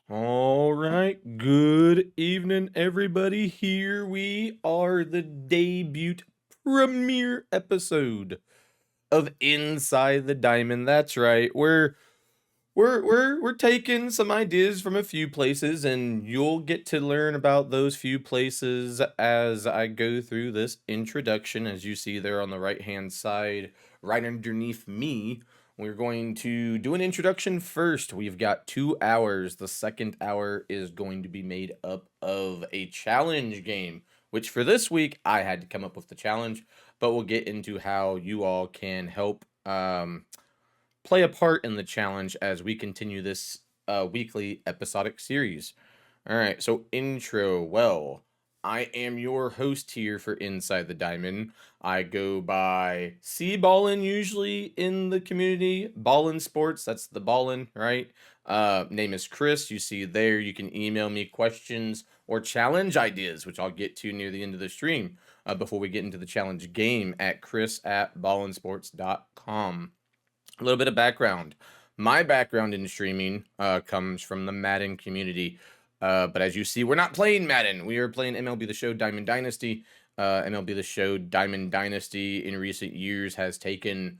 All right, good evening, everybody. Here we are, the debut premiere episode of Inside the Diamond. That's right. We're taking some ideas from a few places, and you'll get to learn about those few places as I go through this introduction. As you see there on the right-hand side, right underneath me, we're going to do an introduction first. We've got 2 hours. The second hour is going to be made up of a challenge game, which for this week I had to come up with the challenge, but we'll get into how you all can help play a part in the challenge as we continue this weekly episodic series. All right, so intro. Well, I am your host here for Inside the Diamond. I go by C Ballin usually in the community. Ballin Sports, that's the Ballin, right? Name is Chris. You see there. You can email me questions or challenge ideas, which I'll get to near the end of the stream. Before we get into the challenge game at chris@ballinsports.com. A little bit of background. My background in streaming comes from the Madden community. But as you see, we're not playing Madden. We are playing MLB The Show Diamond Dynasty. MLB The Show Diamond Dynasty in recent years has taken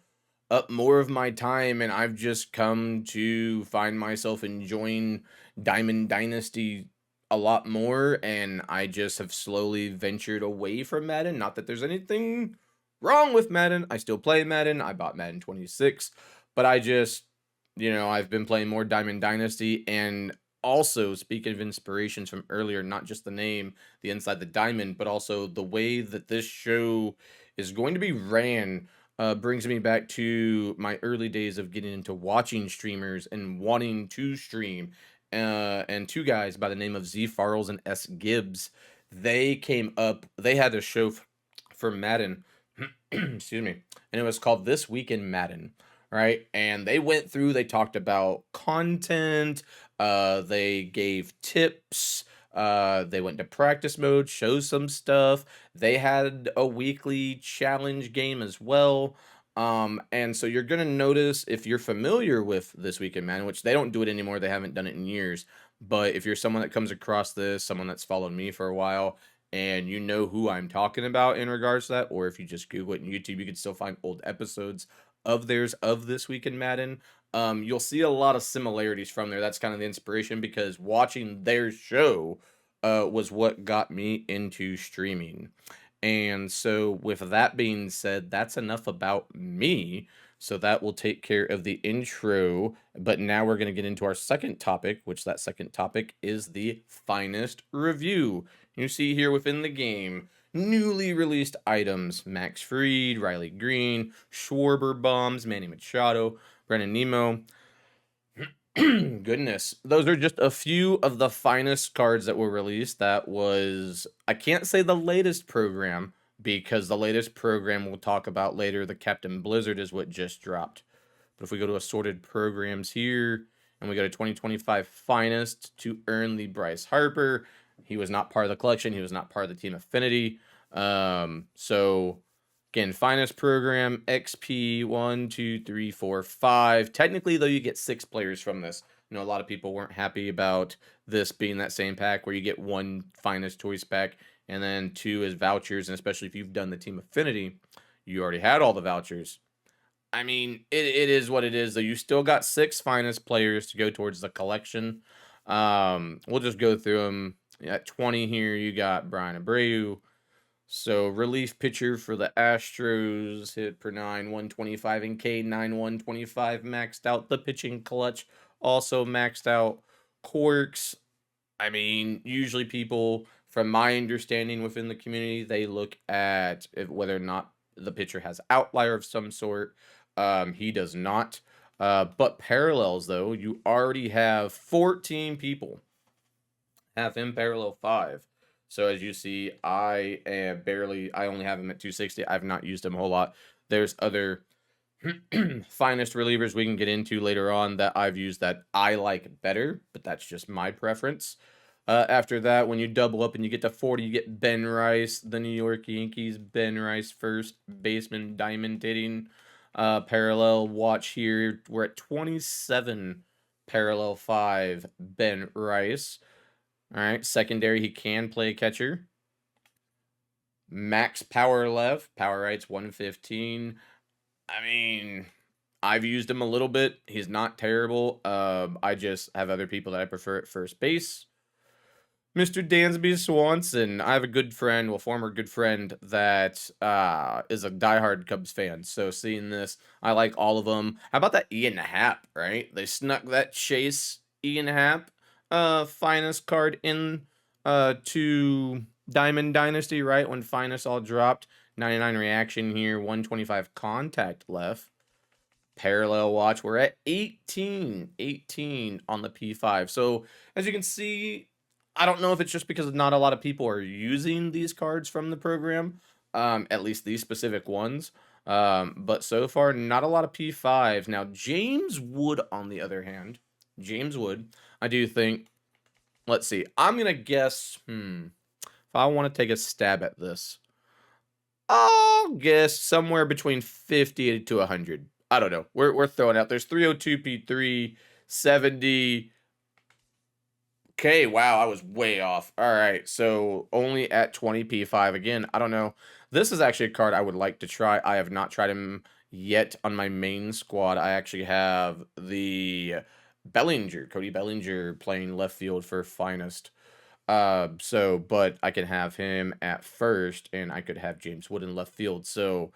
up more of my time, and I've just come to find myself enjoying Diamond Dynasty a lot more, and I just have slowly ventured away from Madden. Not that there's anything wrong with Madden. I still play Madden. I bought Madden 26, but I just, I've been playing more Diamond Dynasty. And also, speaking of inspirations from earlier, not just the name, the Inside the Diamond, but also the way that this show is going to be ran brings me back to my early days of getting into watching streamers and wanting to stream. And two guys by the name of Z Farrells and S Gibbs, they had a show for Madden, excuse me, and it was called This Week in Madden, right? And they talked about content, they gave tips, they went to practice mode, show some stuff. They had a weekly challenge game as well. And so you're gonna notice, if you're familiar with This Week in Madden, which they don't do it anymore, they haven't done it in years. But if you're someone that comes across this, someone that's followed me for a while, and you know who I'm talking about in regards to that, or if you just Google it on YouTube, you can still find old episodes of theirs of This Week in Madden. You'll see a lot of similarities from there. That's kind of the inspiration, because watching their show was what got me into streaming. And so, with that being said, that's enough about me. So that will take care of the intro. But now we're going to get into our second topic, which that second topic is the finest review. You see here within the game, newly released items: Max Fried, Riley Green, Schwarber Bombs, Manny Machado, Brennan Nemo. Goodness, those are just a few of the finest cards that were released. That was, I can't say the latest program, because the latest program we'll talk about later, the Captain Blizzard, is what just dropped. But if we go to assorted programs here, and we go to 2025 finest to earn the Bryce Harper, he was not part of the collection. He was not part of the team affinity. So again, finest program, XP 1, 2, 3, 4, 5. Technically, though, you get 6 players from this. A lot of people weren't happy about this being that same pack where you get 1 finest choice pack and then 2 as vouchers. And especially if you've done the team affinity, you already had all the vouchers. I mean, it is what it is, though. You still got 6 finest players to go towards the collection. We'll just go through them. At 20 here, you got Brian Abreu. So, relief pitcher for the Astros, hit per 9, 125, and K9, 125, maxed out. The pitching clutch also maxed out. Quirks, I mean, usually people, from my understanding within the community, they look at whether or not the pitcher has outlier of some sort. He does not. But parallels, though, you already have 14 people have him parallel 5. So as you see, I only have him at 260. I've not used him a whole lot. There's other finest relievers we can get into later on that I've used that I like better, but that's just my preference. After that, when you double up and you get to 40, you get Ben Rice, the New York Yankees. Ben Rice, first baseman, diamond hitting. Parallel watch here. We're at 27 Parallel 5, Ben Rice. All right, secondary, he can play catcher. Max power left, power right's 115. I mean, I've used him a little bit. He's not terrible. I just have other people that I prefer at first base. Mr. Dansby Swanson. I have a good friend, well, former good friend, that is a diehard Cubs fan. So seeing this, I like all of them. How about that Ian Happ, right? They snuck that Chase Ian Happ finest card in to Diamond Dynasty, right? When finest all dropped. 99 reaction here, 125 contact left. Parallel watch, we're at 18 on the P5. So as you can see, I don't know if it's just because not a lot of people are using these cards from the program, at least these specific ones. But so far, not a lot of P5s. Now, James Wood, on the other hand, James Wood, I do think, let's see, I'm going to guess, if I want to take a stab at this, I'll guess somewhere between 50 to 100. I don't know. We're throwing out. There's 302 P3, 70. Okay, wow, I was way off. All right, so only at 20 P5 again. I don't know. This is actually a card I would like to try. I have not tried him yet on my main squad. I actually have the Bellinger, Cody Bellinger, playing left field for finest. But I can have him at first, and I could have James Wood in left field. So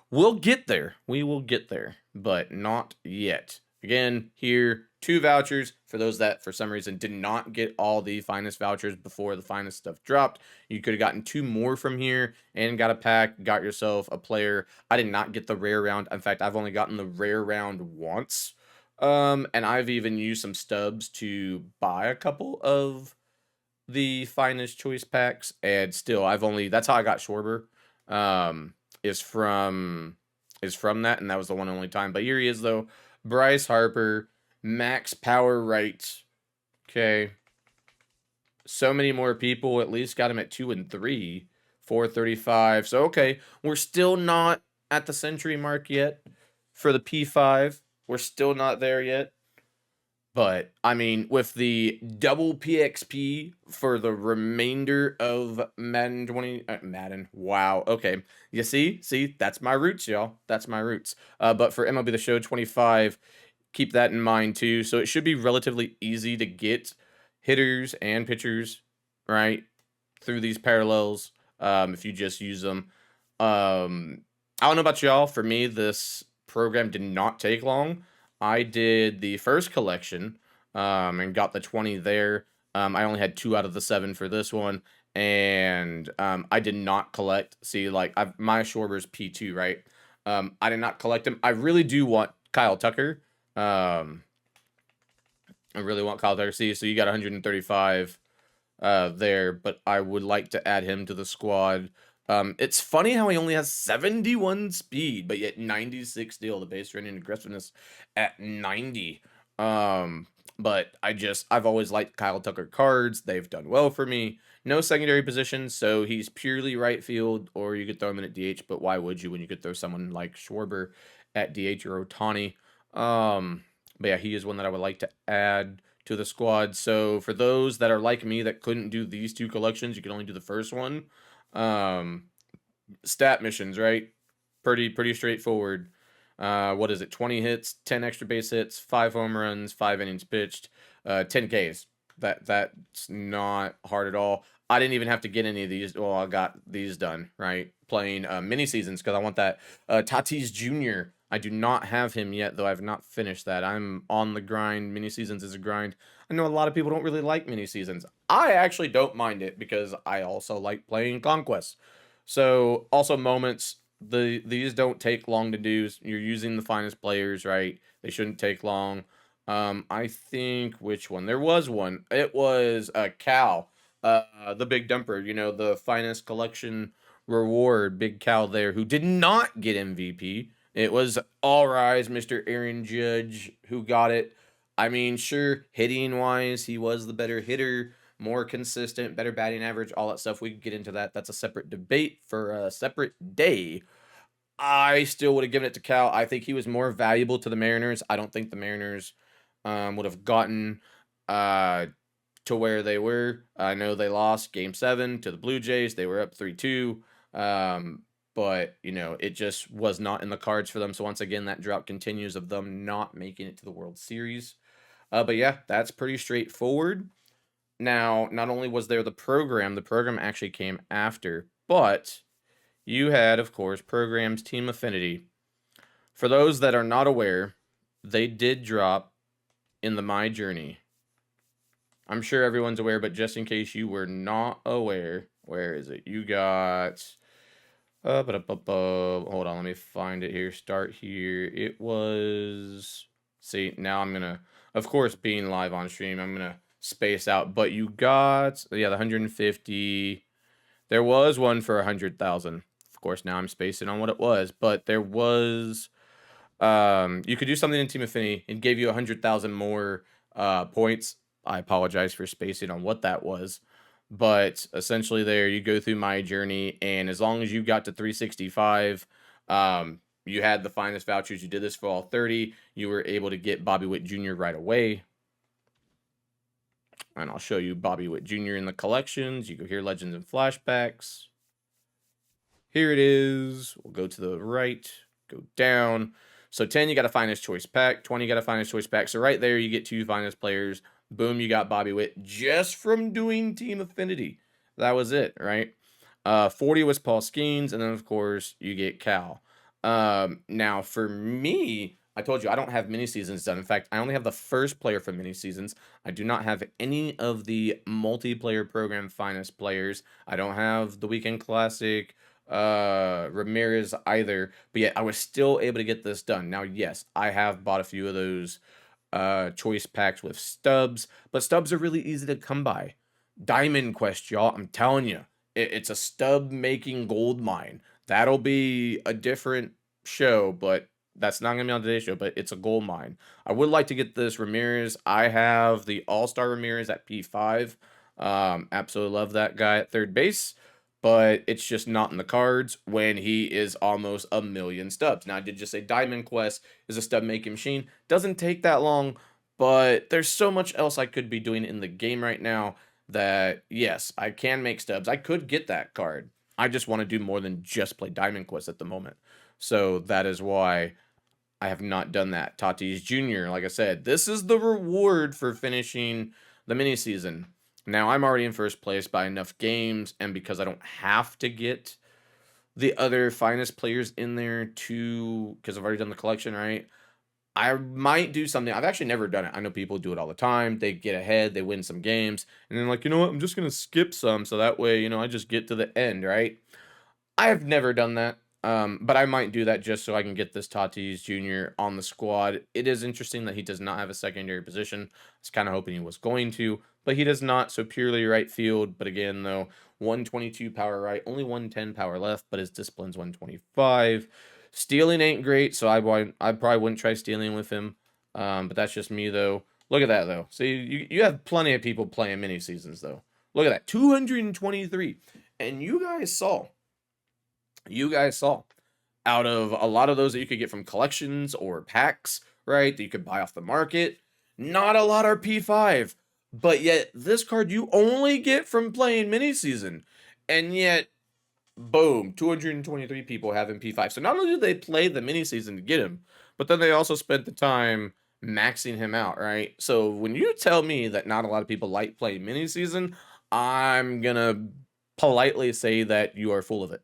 we'll get there. We will get there, but not yet. Again, here, 2 vouchers for those that, for some reason, did not get all the finest vouchers before the finest stuff dropped. You could have gotten 2 more from here and got a pack, got yourself a player. I did not get the rare round. In fact, I've only gotten the rare round once. And I've even used some stubs to buy a couple of the finest choice packs, and still I've only, that's how I got Schwarber, is from that, and that was the one only time. But here he is though. Bryce Harper, max power right. Okay. So many more people at least got him at 2 and 3. 435. So okay, we're still not at the century mark yet for the P5. We're still not there yet. But, I mean, with the double PXP for the remainder of Madden 20... Madden, wow, okay. You see? See, that's my roots, y'all. That's my roots. But for MLB The Show 25, keep that in mind, too. So it should be relatively easy to get hitters and pitchers, right, through these parallels, if you just use them. I don't know about y'all. For me, this program did not take long. I did the first collection and got the 20 there. I only had 2 out of the 7 for this one, and I did not collect. See, like, my Schwarber's P2, right? I did not collect him. I really do want Kyle Tucker. I really want Kyle Tucker. See, so you got 135 there, but I would like to add him to the squad. It's funny how he only has 71 speed, but yet 96 steal, the base running aggressiveness at 90. But I've always liked Kyle Tucker cards. They've done well for me. No secondary position, so he's purely right field, or you could throw him in at DH, but why would you when you could throw someone like Schwarber at DH or Ohtani? But yeah, he is one that I would like to add to the squad. So for those that are like me that couldn't do these 2 collections, you can only do the first one. Stat missions, right? Pretty straightforward. What is it? 20 hits, 10 extra base hits, 5 home runs, 5 innings pitched, 10 Ks. That's not hard at all. I didn't even have to get any of these. Well, I got these done, right? Playing mini seasons because I want that Tatis Jr. I do not have him yet, though I've not finished that. I'm on the grind. Mini seasons is a grind. I know a lot of people don't really like mini seasons. I actually don't mind it because I also like playing Conquest. So also moments, these don't take long to do. You're using the finest players, right? They shouldn't take long. I think which one? There was one. It was Cal, the big dumper. You know, the finest collection reward, Big Cal there, who did not get MVP. It was All Rise, Mr. Aaron Judge, who got it. I mean, sure, hitting wise, he was the better hitter, more consistent, better batting average, all that stuff. We could get into that. That's a separate debate for a separate day. I still would have given it to Cal. I think he was more valuable to the Mariners. I don't think the Mariners would have gotten uh, to where they were. I know they lost Game 7 to the Blue Jays. They were up 3-2. But, it just was not in the cards for them. So once again, that drought continues of them not making it to the World Series. But yeah, that's pretty straightforward. Now, not only was there the program actually came after, but you had, of course, programs Team Affinity. For those that are not aware, they did drop in the My Journey. I'm sure everyone's aware, but just in case you were not aware, where is it? You got. Hold on, let me find it here. Start here. It was. See, now I'm gonna. Of course, being live on stream, I'm gonna space out. But you got. Yeah, the 150. There was one for 100,000. Of course, now I'm spacing on what it was. But there was. You could do something in Team Affinity. It gave you 100,000 more points. I apologize for spacing on what that was. But essentially there you go through My Journey, and as long as you got to 365, you had the finest vouchers. You did this for all 30. You were able to get Bobby Witt Jr. right away. And I'll show you Bobby Witt Jr. in the collections. You go here, Legends and Flashbacks. Here it is. We'll go to the right, go down. So 10, you got a finest choice pack. 20, you got a finest choice pack. So right there, you get 2 finest players. Boom, you got Bobby Witt just from doing Team Affinity. That was it, right? 40 was Paul Skeens, and then, of course, you get Cal. Now, for me, I told you I don't have mini seasons done. In fact, I only have the first player for mini seasons. I do not have any of the multiplayer program finest players. I don't have the Weekend Classic, Ramirez either, but yet I was still able to get this done. Now, yes, I have bought a few of those choice packs with stubs, but stubs are really easy to come by. Diamond Quest, y'all, I'm telling you, it's a stub making gold mine. That'll be a different show, but that's not gonna be on today's show, but it's a gold mine. I would like to get this Ramirez. I have the All-Star Ramirez at P5. Absolutely love that guy at third base, but it's just not in the cards when he is almost a million stubs. Now, I did just say Diamond Quest is a stub making machine. Doesn't take that long, but there's so much else I could be doing in the game right now that, yes, I can make stubs. I could get that card. I just want to do more than just play Diamond Quest at the moment. So that is why I have not done that. Tatis Jr., like I said, this is the reward for finishing the mini season. Now, I'm already in first place by enough games, and because I don't have to get the other finest players in there because I've already done the collection, right? I might do something. I've actually never done it. I know people do it all the time. They get ahead, they win some games, and then like, you know what? I'm just going to skip some so that way, I just get to the end, right? I have never done that, but I might do that just so I can get this Tatis Jr. on the squad. It is interesting that he does not have a secondary position. I was kind of hoping he was going to, but he does not, so purely right field. But again, though, 122 power right, only 110 power left, but his discipline's 125. Stealing ain't great, so I probably wouldn't try stealing with him, but that's just me, though. Look at that, though. See, you have plenty of people playing mini seasons, though. Look at that, 223. And you guys saw out of a lot of those that you could get from collections or packs, right, that you could buy off the market, not a lot are P5. But yet, this card you only get from playing mini season. And yet, boom, 223 people have him P5. So not only did they play the mini season to get him, but then they also spent the time maxing him out, right? So when you tell me that not a lot of people like playing mini season, I'm gonna politely say that you are full of it.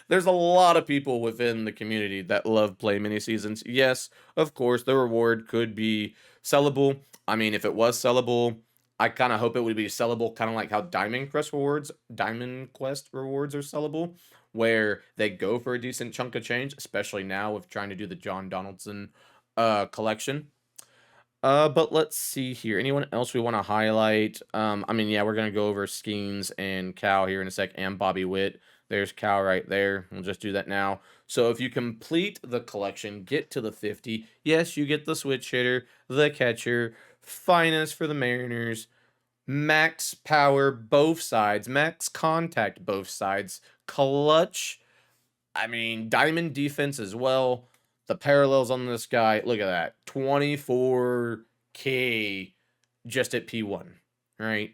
There's a lot of people within the community that love playing mini seasons. Yes, of course, the reward could be sellable. I mean, if it was sellable, I kind of hope it would be sellable, kind of like how Diamond Quest rewards are sellable, where they go for a decent chunk of change, especially now with trying to do the John Donaldson collection. But let's see here. Anyone else we want to highlight? I mean, yeah, we're gonna go over Skeens and Cal here in a sec, and Bobby Witt. There's Cal right there. We'll just do that now. So if you complete the collection, get to the 50, yes, you get the switch hitter, the catcher, finest for the Mariners, max power both sides, max contact both sides, clutch. I mean, diamond defense as well. The parallels on this guy, look at that. 24K just at P1, right?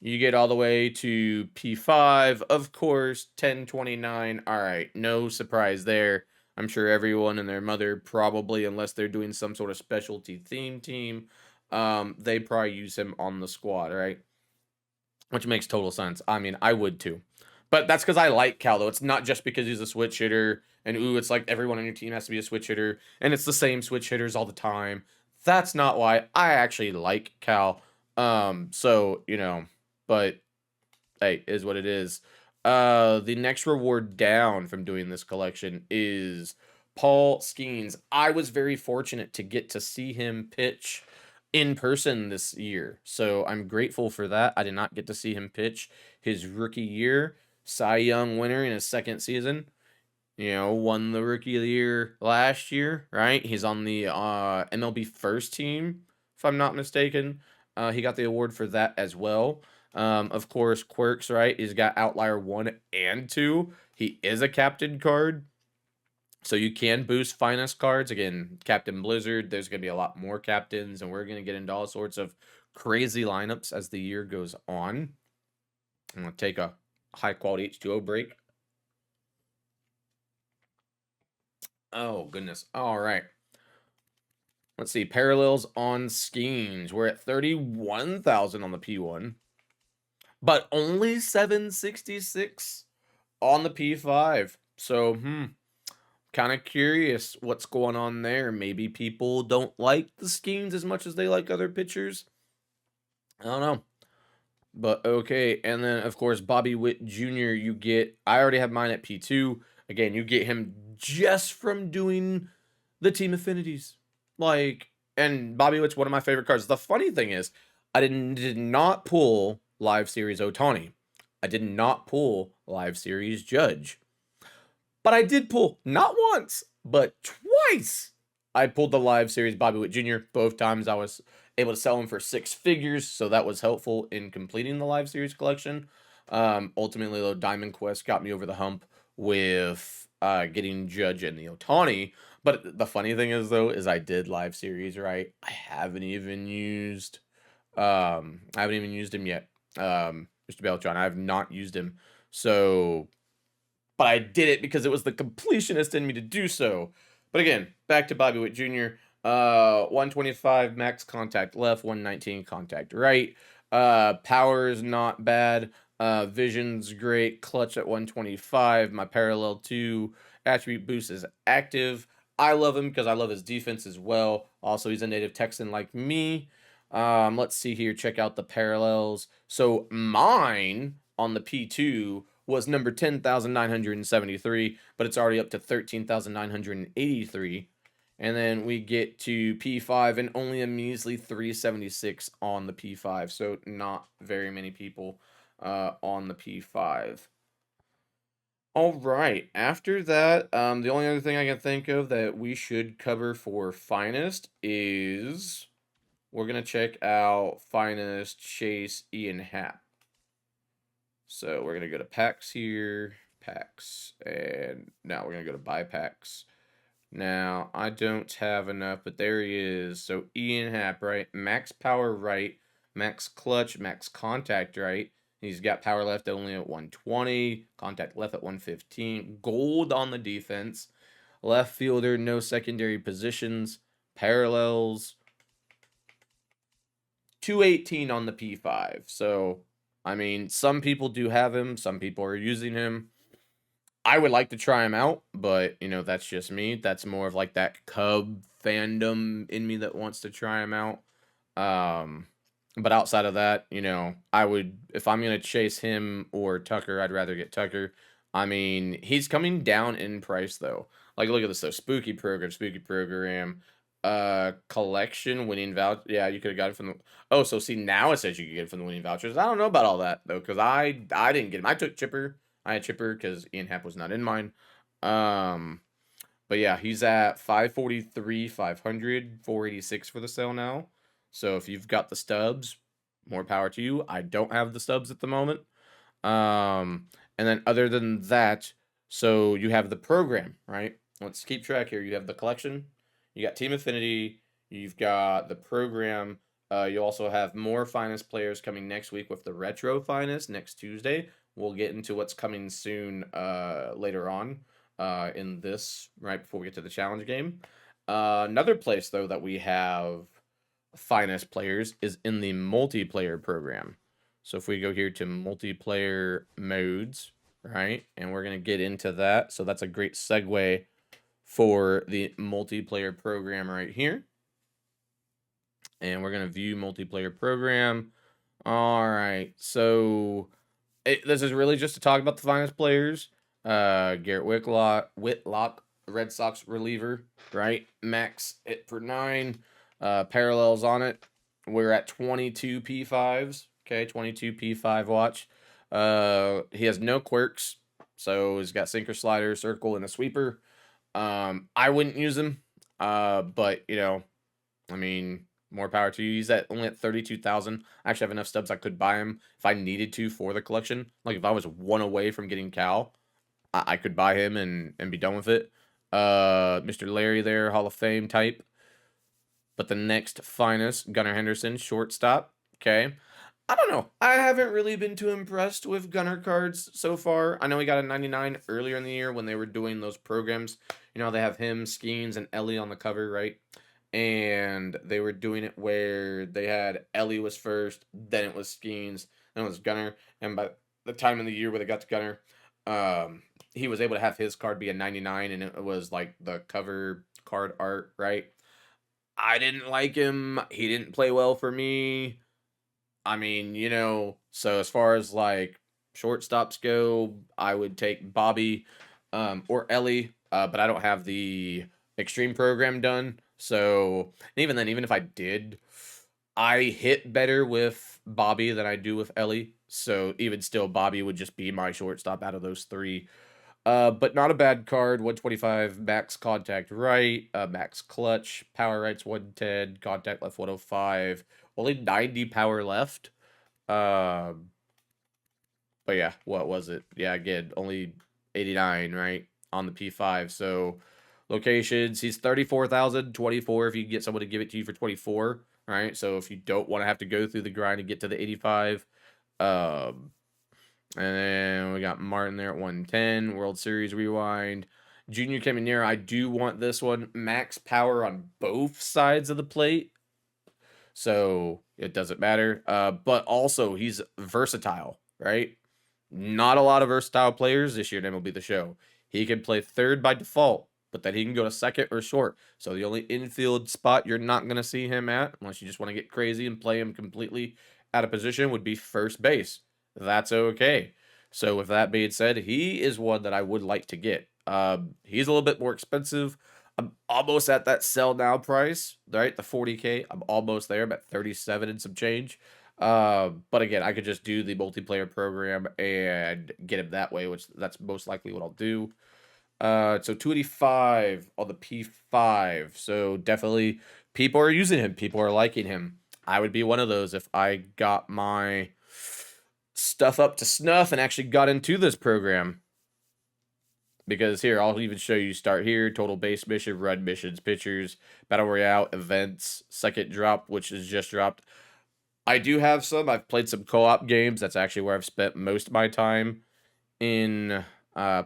You get all the way to P5, of course, 1029. All right, no surprise there. I'm sure everyone and their mother probably, unless they're doing some sort of specialty theme team, they probably use him on the squad, right? Which makes total sense. I mean, I would too. But that's because I like Cal, though. It's not just because he's a switch hitter, and ooh, it's like everyone on your team has to be a switch hitter, and it's the same switch hitters all the time. That's not why. I actually like Cal. So, but hey, is what it is. The next reward down from doing this collection is Paul Skeens. I was very fortunate to get to see him pitch in person this year, so I'm grateful for that. I did not get to see him pitch his rookie year. Cy Young winner in his second season. Won the Rookie of the Year last year, right? He's on the MLB first team, if I'm not mistaken. He got the award for that as well. Of course, Quirks, right? He's got Outlier 1 and 2. He is a captain card, so you can boost finest cards. Again, Captain Blizzard, there's going to be a lot more captains, and we're going to get into all sorts of crazy lineups as the year goes on. I'm going to take a high-quality H2O break. Oh, goodness. All right. Let's see. Parallels on Skeens. We're at 31,000 on the P1. But only 766 on the P5. So, kind of curious what's going on there. Maybe people don't like the Skeens as much as they like other pitchers. I don't know. But okay. And then, of course, Bobby Witt Jr. I already have mine at P2. Again, you get him just from doing the team affinities. And Bobby Witt's one of my favorite cards. The funny thing is, I did not pull Live Series Ohtani. I did not pull Live Series Judge. But I did pull, not once, but twice, I pulled the Live Series Bobby Witt Jr. Both times I was able to sell him for 6 figures, so that was helpful in completing the Live Series collection. Ultimately, though, Diamond Quest got me over the hump with getting Judge and the Ohtani. But the funny thing is, though, is I did Live Series, right? I haven't even used him yet. Mr. Beltran, I have not used him. So, but I did it because it was the completionist in me to do so. But again, back to Bobby Witt Jr. 125 max contact left, 119 contact right. Power's not bad. Vision's great. Clutch at 125. My parallel 2 attribute boost is active. I love him because I love his defense as well. Also, he's a native Texan like me. Let's see here. Check out the parallels. So mine on the P2 was number 10,973, but it's already up to 13,983. And then we get to P5 and only a measly 376 on the P5. So not very many people on the P5. All right. After that, the only other thing I can think of that we should cover for Finest is we're going to check out Finest Chase Ian Happ. So we're going to go to packs here, packs, and now we're going to go to buy packs. Now, I don't have enough, but there he is. So Ian Happ, right? Max power right, max clutch, max contact right. He's got power left only at 120, contact left at 115, gold on the defense, left fielder, no secondary positions, parallels, 218 on the P5. So, I mean, some people do have him, some people are using him. I would like to try him out, but, that's just me. That's more of like that Cub fandom in me that wants to try him out. But outside of that, I would, if I'm going to chase him or Tucker, I'd rather get Tucker. I mean, he's coming down in price, though. Like, look at this, though. Spooky program. Collection, winning voucher. Yeah, you could have got it from the... Oh, so see, now it says you could get it from the winning vouchers. I don't know about all that, though, because I didn't get him. I took Chipper. I had Chipper because Ian Happ was not in mine. But yeah, he's at 543, 500, 486 for the sale now. So if you've got the stubs, more power to you. I don't have the stubs at the moment. And then other than that, so you have the program, right? let's keep track here. You have the collection, you got Team Affinity, you've got the program. You also have more finest players coming next week with the retro finest next Tuesday. We'll get into what's coming soon later on in this, right before we get to the challenge game. Another place though that we have finest players is in the multiplayer program. So if we go here to multiplayer modes, right, and we're going to get into that. So that's a great segue for the multiplayer program right here. And we're going to view multiplayer program. All right. So this is really just to talk about the finest players. Garrett Whitlock, Red Sox reliever, right? Max hit per 9. Parallels on it. We're at 22 P5s. Okay, 22 P5 watch. He has no quirks. So he's got sinker, slider, circle, and a sweeper. I wouldn't use him. But you know, I mean, more power to you. He's only at 32,000. I actually have enough stubs I could buy him if I needed to for the collection. Like if I was one away from getting Cal, I could buy him and be done with it. Mr. Larry there, Hall of Fame type. But the next finest, Gunnar Henderson, shortstop. Okay. I don't know. I haven't really been too impressed with Gunnar cards so far. I know he got a 99 earlier in the year when they were doing those programs. You know, they have him, Skeens, and Ellie on the cover, right? And they were doing it where they had Ellie was first, then it was Skeens, then it was Gunnar. And by the time in the year where they got to Gunnar, he was able to have his card be a 99, and it was like the cover card art, right? I didn't like him. He didn't play well for me. I mean, you know, so as far as like shortstops go, I would take Bobby or Ellie, but I don't have the extreme program done. So even then, even if I did, I hit better with Bobby than I do with Ellie. So even still, Bobby would just be my shortstop out of those three. But not a bad card. 125 max contact right, max clutch, power right's 110, contact left 105. Only 90 power left. But yeah, what was it? Yeah, again, only 89, right? On the P5. So locations, he's 34,000, 24 if you get someone to give it to you for 24, right? So if you don't want to have to go through the grind to get to the 85. And then we got Martin there at 110, World Series Rewind. Junior Caminero, I do want this one. Max power on both sides of the plate. So it doesn't matter. But also he's versatile, right? Not a lot of versatile players this year in MLB The Show. He can play third by default, but then he can go to second or short. So the only infield spot you're not going to see him at, unless you just want to get crazy and play him completely out of position, would be first base. That's okay. So with that being said, he is one that I would like to get. He's a little bit more expensive. I'm almost at that sell now price, right? The 40K. I'm almost there. I'm at 37 and some change. But again, I could just do the multiplayer program and get him that way, which that's most likely what I'll do. So 285 on the P5. So definitely people are using him. People are liking him. I would be one of those if I got my stuff up to snuff and actually got into this program. Because here, I'll even show you start here, total base mission, run missions, pitchers, battle royale, events, second drop, which is just dropped. I do have some. I've played some co-op games. That's actually where I've spent most of my time in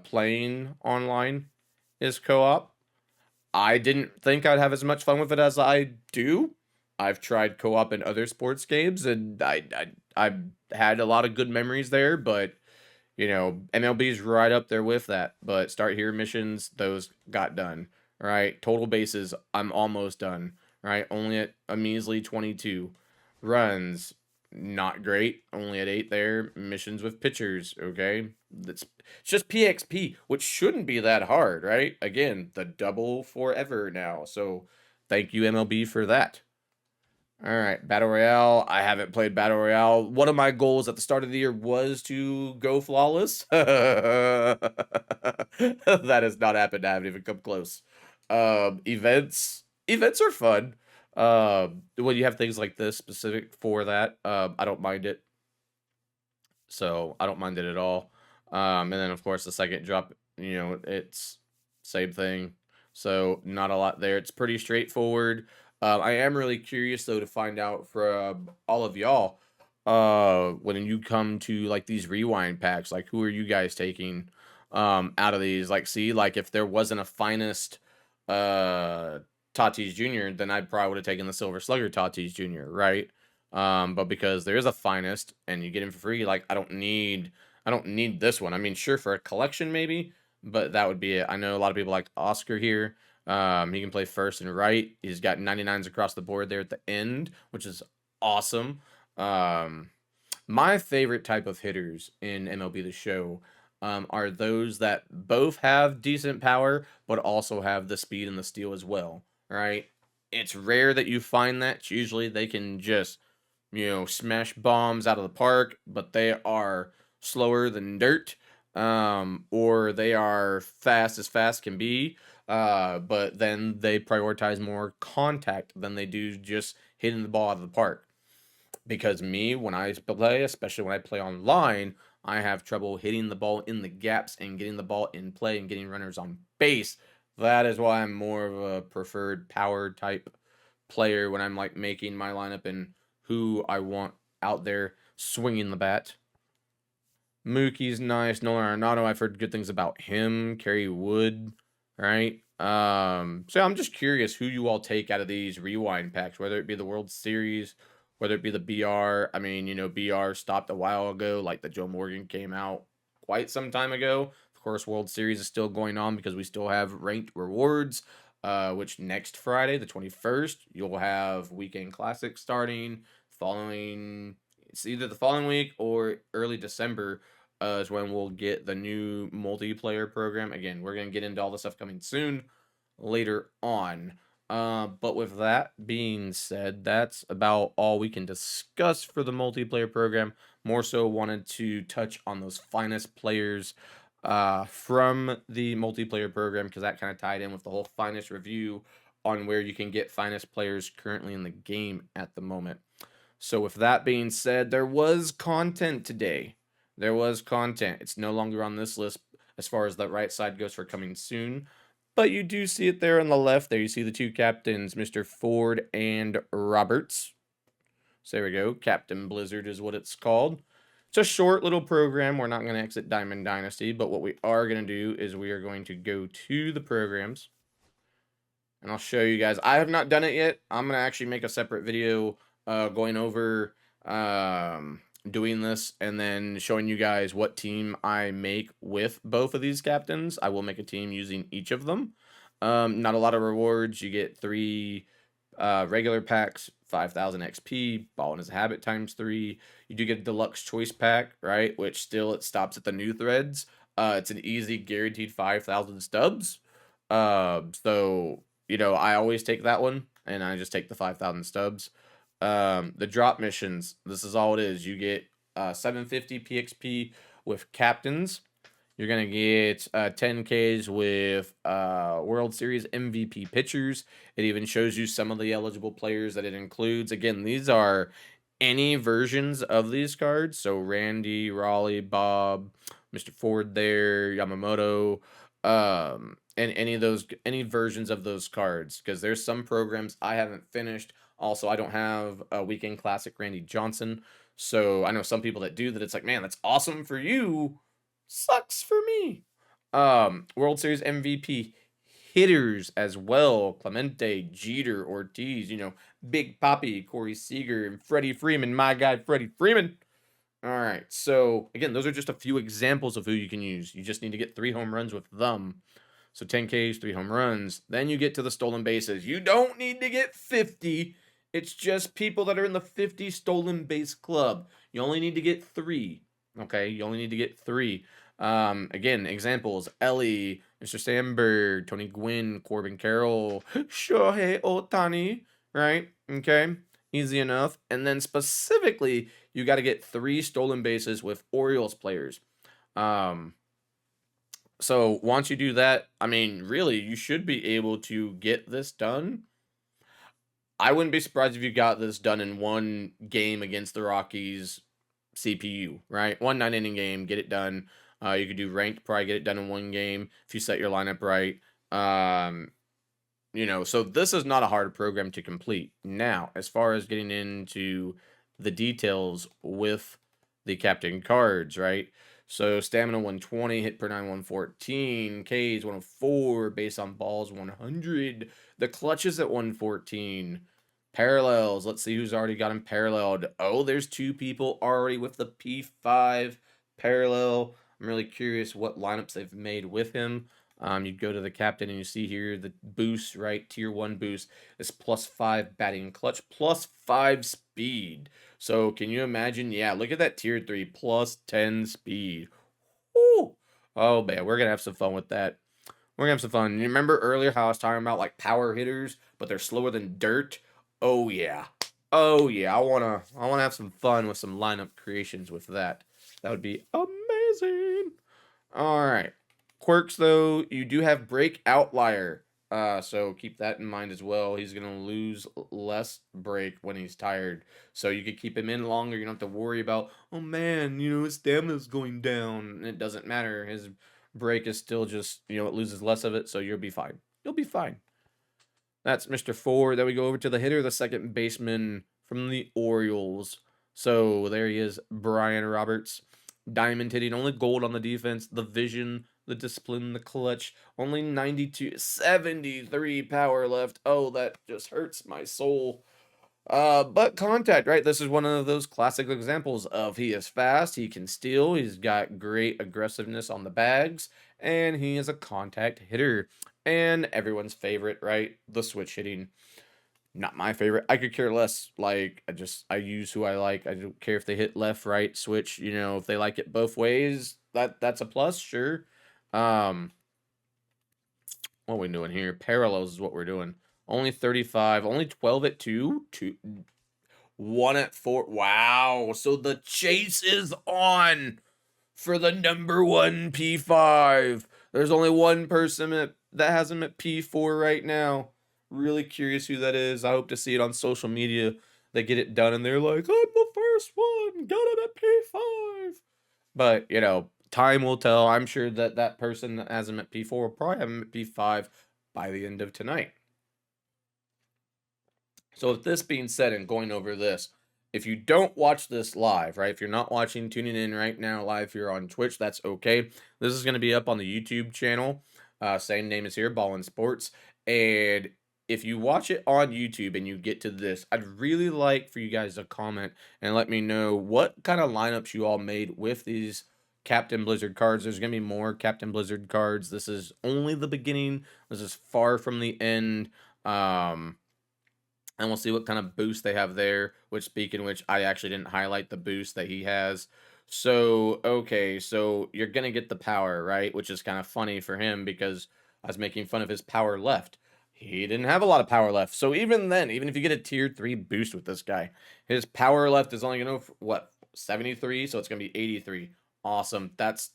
playing online is co-op. I didn't think I'd have as much fun with it as I do. I've tried co-op in other sports games, and I've had a lot of good memories there, but you know, MLB's right up there with that. But start here missions, those got done. Right? Total bases, I'm almost done. Right? Only at a measly 22. Runs, not great. Only at 8 there. Missions with pitchers, okay? It's just PXP, which shouldn't be that hard, right? Again, the double forever now. So thank you, MLB, for that. All right, Battle Royale. I haven't played Battle Royale. One of my goals at the start of the year was to go flawless. That has not happened. I haven't even come close. Events are fun. When you have things like this specific for that, I don't mind it. So I don't mind it at all. And then of course the second drop, you know, it's same thing. So not a lot there. It's pretty straightforward. I am really curious though to find out from all of y'all, when you come to like these rewind packs, like who are you guys taking out of these? Like, see, like if there wasn't a finest uh Tatis Jr., then I probably would have taken the Silver Slugger Tatis Jr., right? But because there is a finest and you get him for free, like I don't need this one. I mean, sure, for a collection maybe, but that would be it. I know a lot of people like Oscar here. He can play first and right. He's got 99s across the board there at the end, which is awesome. Um, my favorite type of hitters in MLB The Show are those that both have decent power, but also have the speed and the steal as well, right? It's rare that you find that. Usually they can just, smash bombs out of the park, but they are slower than dirt, or they are fast as fast can be, but then they prioritize more contact than they do just hitting the ball out of the park. Because me, when I play, especially when I play online, I have trouble hitting the ball in the gaps and getting the ball in play and getting runners on base. That is why I'm more of a preferred power type player when I'm like making my lineup and who I want out there swinging the bat. Mookie's nice. Nolan Arenado, I've heard good things about him. Kerry Wood, right? So I'm just curious who you all take out of these rewind packs, whether it be the World Series, whether it be the BR. I mean, BR stopped a while ago, like the Joe Morgan came out quite some time ago. Of course, World Series is still going on because we still have ranked rewards. Which next Friday, the 21st, you'll have Weekend Classic starting. Following, it's either the following week or early December is when we'll get the new multiplayer program. Again, we're going to get into all the stuff coming soon later on. But with that being said, that's about all we can discuss for the multiplayer program. More so wanted to touch on those finest players from the multiplayer program because that kind of tied in with the whole finest review on where you can get finest players currently in the game at the moment. So with that being said, there was content today. There was content. It's no longer on this list as far as the right side goes for coming soon. But you do see it there on the left. There you see the two captains, Mr. Ford and Roberts. So there we go. Captain Blizzard is what it's called. It's a short little program. We're not going to exit Diamond Dynasty, but what we are going to do is we are going to go to the programs. And I'll show you guys. I have not done it yet. I'm going to actually make a separate video going over doing this and then showing you guys what team I make with both of these captains. I will make a team using each of them. Not a lot of rewards. You get 3 regular packs, 5,000 XP, Ballin' is a Habit ×3. You do get a deluxe choice pack, right? Which still it stops at the new threads. It's an easy guaranteed 5,000 stubs. So I always take that one, and I just take the 5,000 stubs. The drop missions, this is all it is. You get 750 PXP with captains. You're going to get 10Ks with World Series MVP pitchers. It even shows you some of the eligible players that it includes. Again, these are any versions of these cards. So Randy, Raleigh, Bob, Mr. Ford there, Yamamoto, and any versions of those cards. Because there's some programs I haven't finished. Also, I don't have a Weekend Classic Randy Johnson. So I know some people that do that. It's like, man, that's awesome for you. Sucks for me. World Series MVP hitters as well. Clemente, Jeter, Ortiz, Big Poppy, Corey Seager, and Freddie Freeman. My guy, Freddie Freeman. All right. So, again, those are just a few examples of who you can use. You just need to get 3 home runs with them. So 10 Ks, 3 home runs. Then you get to the stolen bases. You don't need to get 50. It's just people that are in the 50 stolen base club. You only need to get 3. Okay, you only need to get 3. Again, examples: Ellie, Mr. Sandberg, Tony Gwynn, Corbin Carroll, Shohei Ohtani. Right? Okay, easy enough. And then specifically, you got to get 3 stolen bases with Orioles players. So once you do that, I mean, really, you should be able to get this done. I wouldn't be surprised if you got this done in one game against the Rockies CPU, right? 1 9-inning game, get it done. You could do ranked, probably get it done in one game if you set your lineup right. So this is not a hard program to complete. Now, as far as getting into the details with the captain cards, right? So stamina 120, hit per 9 114, Ks 104, base on balls 100, the clutches at 114, parallels. Let's see who's already got him paralleled. Oh, there's two people already with the P5 parallel. I'm really curious what lineups they've made with him. You go to the captain and you see here the boost, right? Tier 1 boost is +5 batting clutch, +5 speed. So can you imagine? Yeah, look at that tier 3 +10 speed. Woo! Oh man, we're gonna have some fun with that. We're gonna have some fun. You remember earlier how I was talking about like power hitters, but they're slower than dirt? Oh yeah. Oh yeah. I wanna have some fun with some lineup creations with that. That would be amazing. All right. Quirks though, you do have break outlier. So keep that in mind as well. He's gonna lose less break when he's tired. So you could keep him in longer. You don't have to worry about, oh man, his stamina's going down. It doesn't matter. His break is still just, it loses less of it, so you'll be fine. You'll be fine. That's Mr. Ford. Then we go over to the hitter, the second baseman from the Orioles. So there he is, Brian Roberts. Diamond hitting, only gold on the defense, the vision, the discipline, the clutch. Only 92, 73 power left. Oh, that just hurts my soul. But contact, right? This is one of those classic examples of he is fast, he can steal, he's got great aggressiveness on the bags, and he is a contact hitter. And everyone's favorite, right? The switch hitting. Not my favorite. I could care less. Like, I use who I like. I don't care if they hit left, right, switch. If they like it both ways, that's a plus, sure. Um, what are we doing here? Parallels is what we're doing. Only 35, only 12 at 2, 1 at 4. Wow. So the chase is on for the number 1 P5. There's only one person that has him at P4 right now. Really curious who that is. I hope to see it on social media. They get it done and they're like, I'm the first one. Got him at P5. But, time will tell. I'm sure that person that has him at P4 will probably have him at P5 by the end of tonight. So with this being said and going over this, if you don't watch this live, right? If you're not watching, tuning in right now live here on Twitch, that's okay. This is going to be up on the YouTube channel. Same name is here, Ballin Sports. And if you watch it on YouTube and you get to this, I'd really like for you guys to comment and let me know what kind of lineups you all made with these Captain Blizzard cards. There's going to be more Captain Blizzard cards. This is only the beginning. This is far from the end. And we'll see what kind of boost they have there, which, speaking of which, I actually didn't highlight the boost that he has. So, okay, so you're going to get the power, right? Which is kind of funny for him because I was making fun of his power left. He didn't have a lot of power left. So even then, even if you get a tier 3 boost with this guy, his power left is only going to, what, 73? So it's going to be 83. Awesome. That's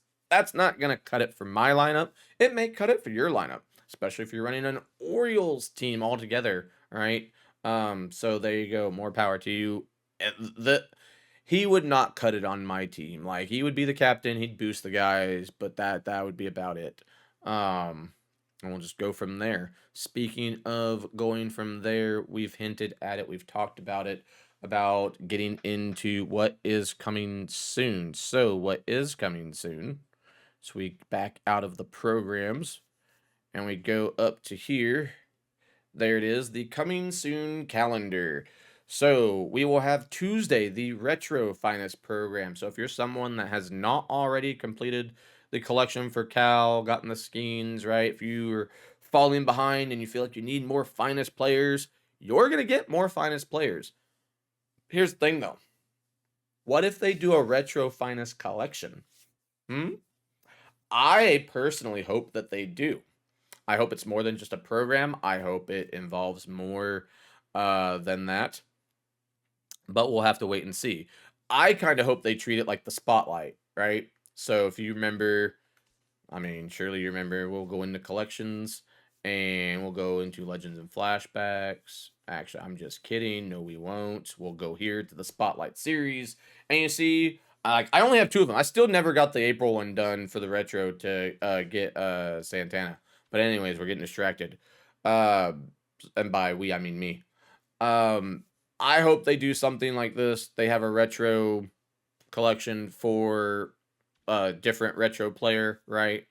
not going to cut it for my lineup. It may cut it for your lineup, especially if you're running an Orioles team altogether, right? So there you go. More power to you. He would not cut it on my team. Like, he would be the captain, he'd boost the guys, but that would be about it. And we'll just go from there. Speaking of going from there, we've hinted at it, we've talked about it, about getting into what is coming soon. So, what is coming soon? So we back out of the programs and we go up to here. There it is, the coming soon calendar. So we will have Tuesday, the Retro Finest program. So if you're someone that has not already completed the collection for Cal, gotten the skeins, right? If you're falling behind and you feel like you need more Finest players, you're going to get more Finest players. Here's the thing, though. What if they do a Retro Finest collection? I personally hope that they do. I hope it's more than just a program. I hope it involves more than that. But we'll have to wait and see. I kind of hope they treat it like the Spotlight, right? So if you remember, I mean, surely you remember, we'll go into collections and we'll go into Legends and Flashbacks. Actually, I'm just kidding. No, we won't. We'll go here to the Spotlight series. And you see, I only have 2 of them. I still never got the April one done for the retro to get Santana. But anyways, we're getting distracted. Uh, and by we, I mean me. Um, I hope they do something like this. They have a retro collection for a different retro player, right?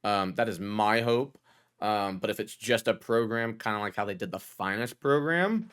That is my hope. But if it's just a program, kind of like how they did the finest program,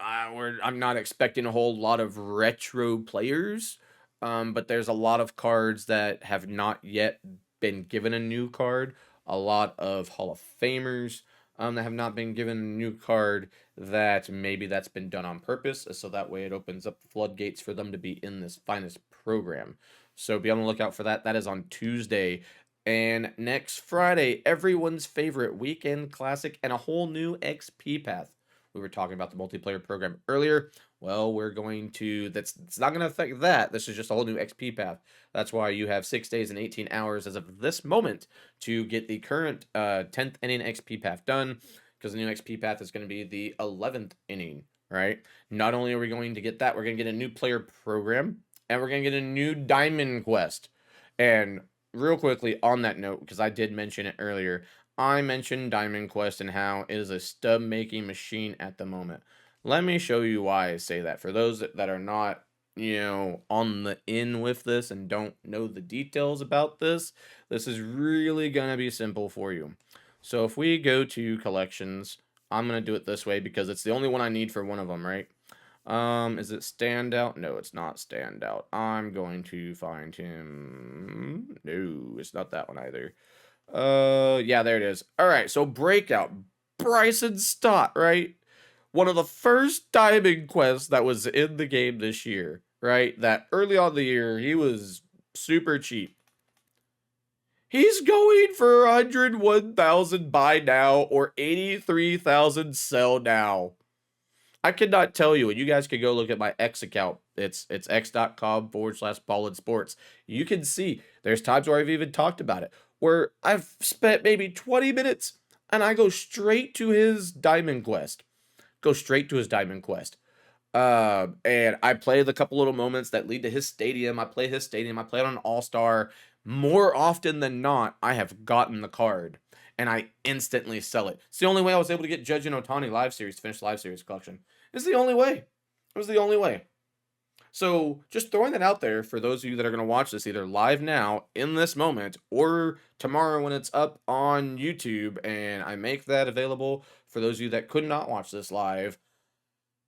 I'm not expecting a whole lot of retro players. But there's a lot of cards that have not yet been given a new card. A lot of Hall of Famers that have not been given a new card. That maybe that's been done on purpose, so that way it opens up the floodgates for them to be in this finest program. So be on the lookout for that. That is on Tuesday. And next Friday, everyone's favorite weekend classic and a whole new XP path. We were talking about the multiplayer program earlier. Well, we're going to, it's not going to affect that. This is just a whole new XP path. That's why you have 6 days and 18 hours as of this moment to get the current 10th inning XP path done, because the new XP path is going to be the 11th inning, right? Not only are we going to get that, we're going to get a new player program, and we're going to get a new diamond quest. And real quickly on that note, because I did mention it earlier, I mentioned Diamond Quest and how it is a stub making machine at the moment. Let me show you why I say that. For those that are not, on the in with this and don't know the details about this, this is really going to be simple for you. So if we go to collections, I'm going to do it this way because it's the only one I need for one of them, right? Is it standout? No, it's not standout. I'm going to find him. No, it's not that one either. Yeah, there it is. All right, so breakout. Bryson Stott, right? One of the first diamond quests that was in the game this year, right? That early on the year, he was super cheap. He's going for 101,000 buy now or 83,000 sell now. I could not tell you, and you guys could go look at my X account. It's x.com/Ballin Sports. You can see there's times where I've even talked about it, where I've spent maybe 20 minutes and I go straight to his Diamond Quest. Go straight to his Diamond Quest. And I play the couple little moments that lead to his stadium. I play his stadium. I play it on All-Star. More often than not, I have gotten the card and I instantly sell it. It's the only way I was able to get Judge and Otani live series to finish the live series collection. It's the only way. It was the only way. So just throwing that out there for those of you that are going to watch this either live now in this moment or tomorrow when it's up on YouTube, and I make that available for those of you that could not watch this live.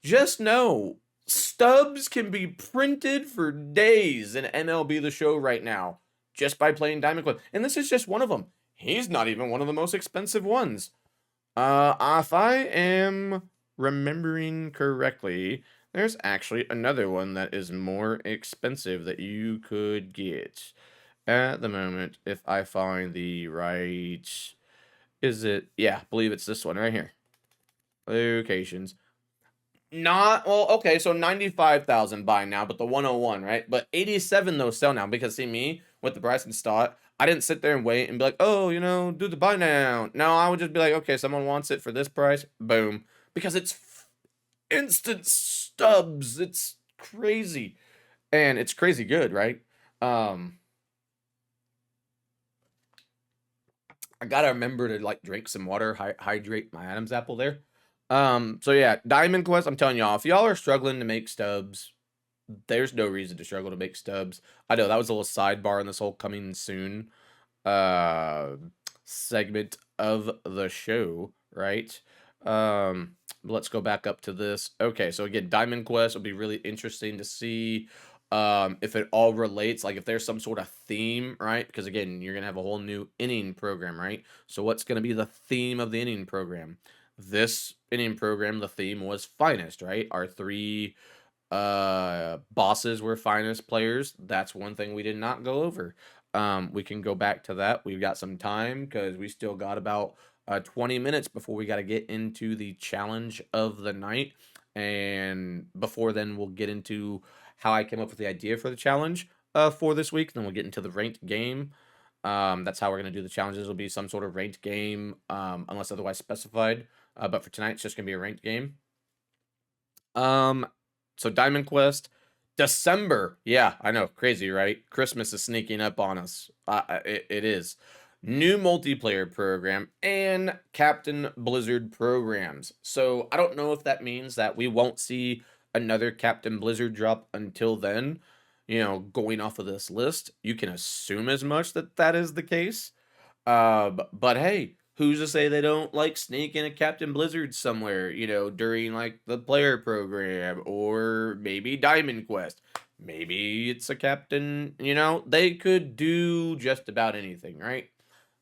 Just know stubs can be printed for days in MLB The Show right now just by playing Diamond Quest. And this is just one of them. He's not even one of the most expensive ones. If I am remembering correctly, there's actually another one that is more expensive that you could get at the moment. If I find the right, is it? Yeah, I believe it's this one right here. Locations. Not well, okay, so 95,000 buy now, but the 101, right? But 87 though sell now because see me with the Bryson Stott, I didn't sit there and wait and be like, oh, do the buy now. No, I would just be like, okay, someone wants it for this price, boom, because it's instant stubs. It's crazy, and it's crazy good, right? I gotta remember to like drink some water, hydrate my Adam's apple there. So yeah, Diamond Quest, I'm telling y'all, if y'all are struggling to make stubs, there's no reason to struggle to make stubs. I know that was a little sidebar in this whole coming soon uh segment of the show, right? Let's go back up to this. Okay, so again, Diamond Quest will be really interesting to see if it all relates, like if there's some sort of theme, right? Because again, you're gonna have a whole new inning program, right? So what's gonna be the theme of the inning program? This inning program, the theme was finest, right? Our three bosses were finest players. That's one thing we did not go over. We can go back to that. We've got some time because we still got about 20 minutes before we got to get into the challenge of the night. And before then, we'll get into how I came up with the idea for the challenge for this week. Then we'll get into the ranked game. That's how we're going to do the challenges. Will be some sort of ranked game, unless otherwise specified. But for tonight, it's just going to be a ranked game. So Diamond Quest, December. Yeah, I know, crazy, right? Christmas is sneaking up on us. It is. new multiplayer program, and Captain Blizzard programs. So I don't know if that means that we won't see another Captain Blizzard drop until then. Going off of this list, you can assume as much that that is the case. But hey, who's to say they don't like sneak in a Captain Blizzard somewhere, during like the player program or maybe Diamond Quest. Maybe it's a captain, they could do just about anything, right?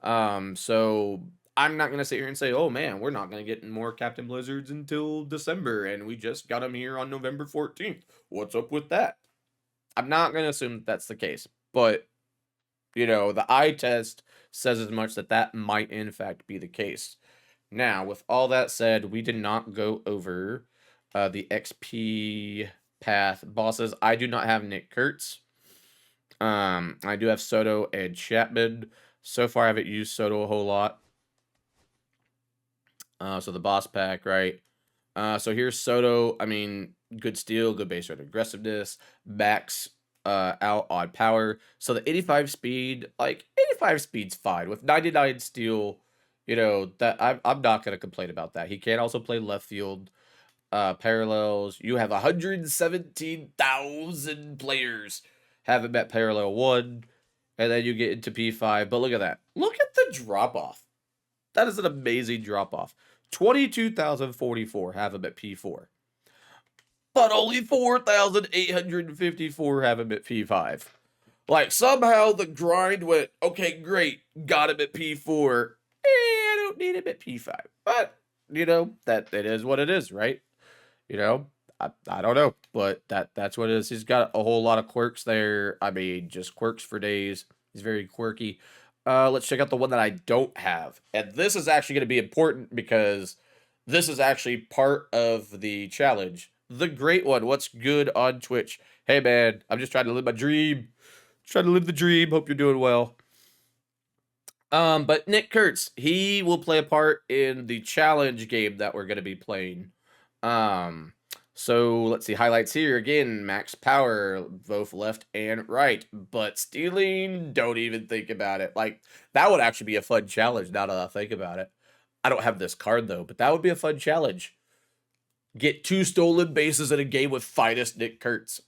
So I'm not gonna sit here and say, oh man, we're not gonna get more Captain Blizzards until December, and we just got them here on November 14th. What's up with that? I'm not gonna assume that's the case, but the eye test says as much that that might in fact be the case. Now, with all that said, we did not go over the XP path bosses. I do not have Nick Kurtz. I do have Soto and Chapman. So far, I haven't used Soto a whole lot. So the boss pack, right? So here's Soto. I mean, good steal, good base rate aggressiveness, max out on power. So the 85 speed, like 85 speed's fine. With 99 steal, that I'm not gonna complain about that. He can also play left field. Parallels. You have 117,000 players have him at parallel 1, and then you get into P5. But look at that. Look at the drop off. That is an amazing drop off. 22,044 have him at P4. But only 4,854 have him at P5. Like, somehow the grind went, okay, great, got him at P4. I don't need him at P5. But, that it is what it is, right? I don't know, but that's what it is. He's got a whole lot of quirks there. I mean, just quirks for days. He's very quirky. Let's check out the one that I don't have. And this is actually going to be important because this is actually part of the challenge. The Great One, what's good on Twitch? Hey, man, I'm just trying to live my dream. Trying to live the dream. Hope you're doing well. But Nick Kurtz, he will play a part in the challenge game that we're going to be playing. So let's see, highlights here again, max power, both left and right, but stealing, don't even think about it. Like, that would actually be a fun challenge now that I think about it. I don't have this card though, but that would be a fun challenge. Get 2 stolen bases in a game with finest Nick Kurtz.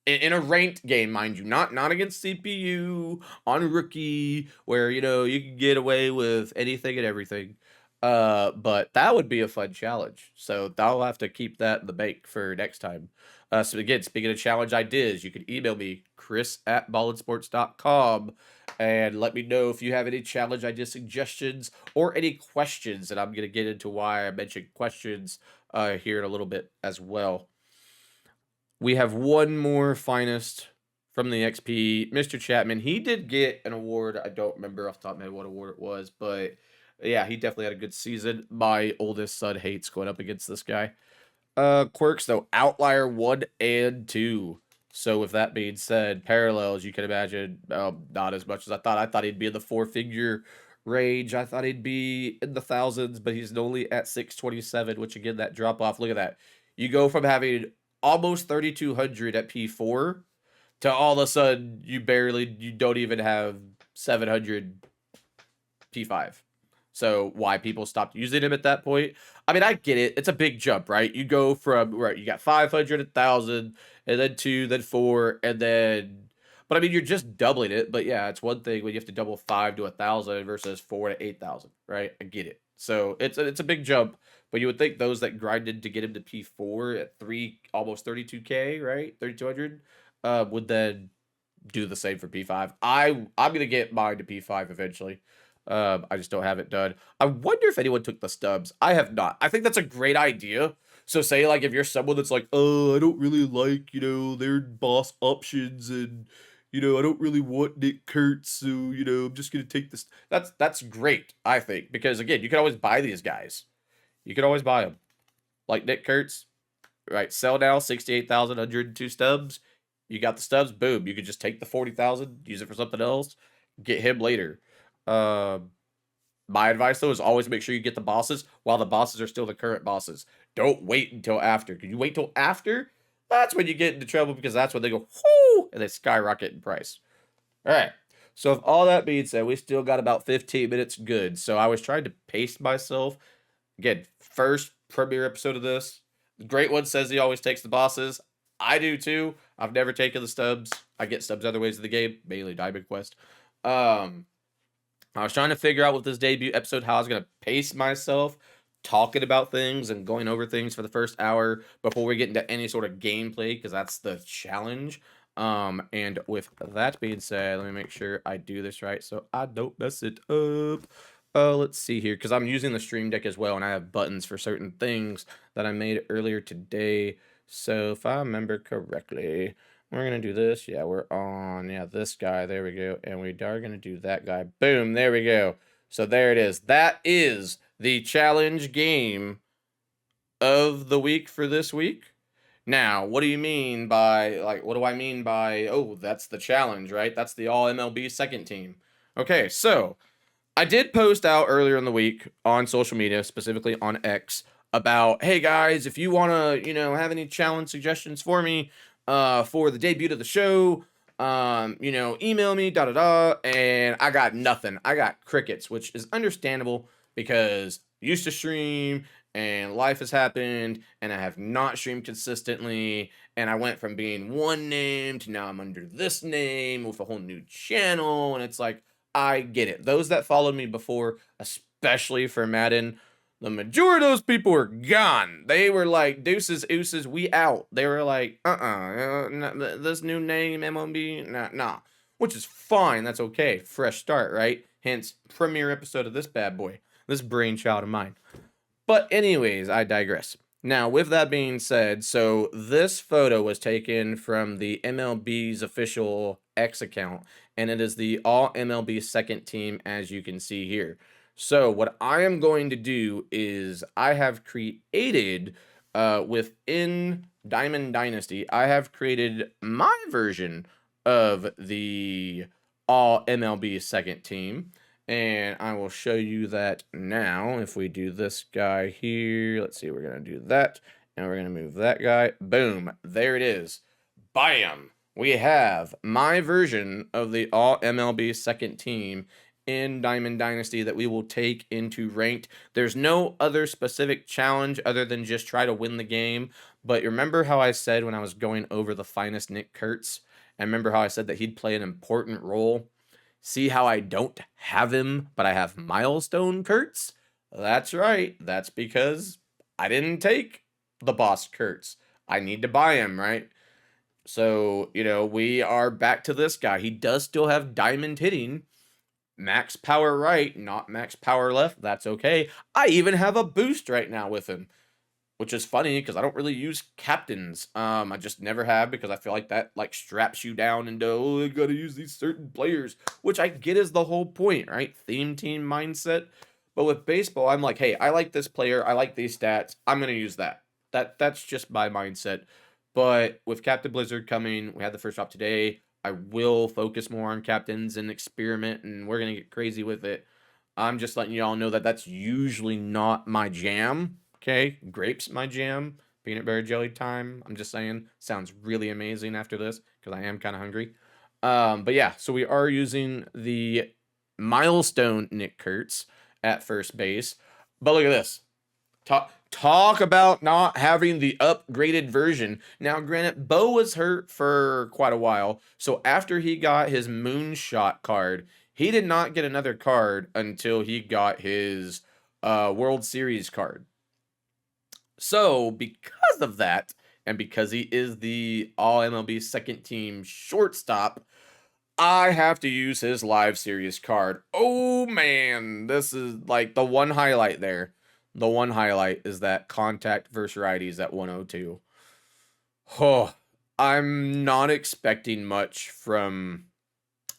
In a ranked game, mind you, not against CPU, on rookie, where, you can get away with anything and everything. But that would be a fun challenge. So I'll have to keep that in the bank for next time. So again, speaking of challenge ideas, you can email me, chris@ballandsports.com, and let me know if you have any challenge idea suggestions or any questions. And I'm going to get into why I mentioned questions here in a little bit as well. We have one more finest from the XP, Mr. Chapman. He did get an award. I don't remember off the top of my head what award it was, but yeah, he definitely had a good season. My oldest son hates going up against this guy. Quirks, though, Outlier 1 and 2. So with that being said, parallels, you can imagine, not as much as I thought. I thought he'd be in the 4-figure range. I thought he'd be in the thousands, but he's only at 627, which again, that drop off, look at that. You go from having almost 3,200 at P4 to all of a sudden you don't even have 700 P5. So why people stopped using him at that point? I mean, I get it. It's a big jump, right? You go from, right, you got 500, 1,000, and then 2, then 4, and then... But I mean, you're just doubling it. But yeah, it's one thing when you have to double 5 to 1,000 versus 4 to 8,000, right? I get it. So it's a big jump. But you would think those that grinded to get him to P4 at almost 32K, right? 3,200, would then do the same for P5. I'm gonna get mine to P5 eventually. I just don't have it done. I wonder if anyone took the stubs. I have not. I think that's a great idea. So say like if you're someone that's like, oh, I don't really like, their boss options and, I don't really want Nick Kurtz, so, I'm just gonna take this. That's great, I think, because again, you can always buy these guys. You can always buy them. Like Nick Kurtz, right? Sell now, 68,102 stubs. You got the stubs, boom. You could just take the 40,000, use it for something else, get him later. My advice though is always make sure you get the bosses while the bosses are still the current bosses. Don't wait until after. Because you wait till after, that's when you get into trouble because that's when they go, whoo, and they skyrocket in price. All right. So with all that being said, we still got about 15 minutes good. So I was trying to pace myself. Again, first premiere episode of this. The Great One says he always takes the bosses. I do too. I've never taken the stubs. I get stubs other ways of the game, mainly Diamond Quest. Um, I was trying to figure out with this debut episode how I was going to pace myself, talking about things and going over things for the first hour before we get into any sort of gameplay, because that's the challenge. And with that being said, let me make sure I do this right so I don't mess it up. Let's see here, because I'm using the Stream Deck as well, and I have buttons for certain things that I made earlier today. So if I remember correctly, we're going to do this. Yeah, we're on, this guy. There we go. And we are going to do that guy. Boom, there we go. So there it is. That is the challenge game of the week for this week. Now, what do you mean by, what do I mean by, oh, that's the challenge, right? That's the all MLB second team. Okay, so I did post out earlier in the week on social media, specifically on X, about, hey guys, if you want to, have any challenge suggestions for me for the debut of the show, email me, and I got nothing. I got crickets, which is understandable because I used to stream and life has happened and I have not streamed consistently, and I went from being one name to now I'm under this name with a whole new channel, and it's like, I get it. Those that followed me before, especially for Madden, the majority of those people were gone. They were like, deuces, ooses, we out. They were like, this new name, MLB, nah. Which is fine, that's okay. Fresh start, right? Hence, premiere episode of this bad boy. This brainchild of mine. But anyways, I digress. Now, with that being said, so this photo was taken from the MLB's official X account, and it is the all MLB second team, as you can see here. So what I am going to do is I have created, within Diamond Dynasty, I have created my version of the all MLB second team. And I will show you that now. If we do this guy here, let's see, we're going to do that. And we're going to move that guy. Boom. There it is. Bam. We have my version of the all MLB second team in Diamond Dynasty that we will take into ranked. There's no other specific challenge other than just try to win the game. But remember how I said when I was going over the finest Nick Kurtz, and remember how I said that he'd play an important role? See how I don't have him, but I have Milestone Kurtz? That's right. That's because I didn't take the boss Kurtz. I need to buy him, right? So, we are back to this guy. He does still have diamond hitting. Max power right, not max power left. That's okay. I even have a boost right now with him, which is funny because I don't really use captains. I just never have, because I feel like that straps you down into, oh, I gotta use these certain players, which I get is the whole point, right? Theme team mindset. But with baseball, I'm like, hey, I like this player, I like these stats, I'm gonna use that. That's just my mindset. But with Captain Blizzard coming, we had the first drop today. I will focus more on captains and experiment, and we're gonna get crazy with it. I'm just letting y'all know that that's usually not my jam. Okay, grapes my jam, peanut butter jelly time. I'm just saying, sounds really amazing after this because I am kind of hungry. But yeah, so we are using the milestone Nick Kurtz at first base. But look at this. Talk about not having the upgraded version. Now, granted, Bo was hurt for quite a while, so after he got his Moonshot card, he did not get another card until he got his World Series card. So, because of that, and because he is the all MLB second team shortstop, I have to use his live series card. Oh man, this is like the one highlight there. The one highlight is that contact versus righties at 102. Oh, I'm not expecting much from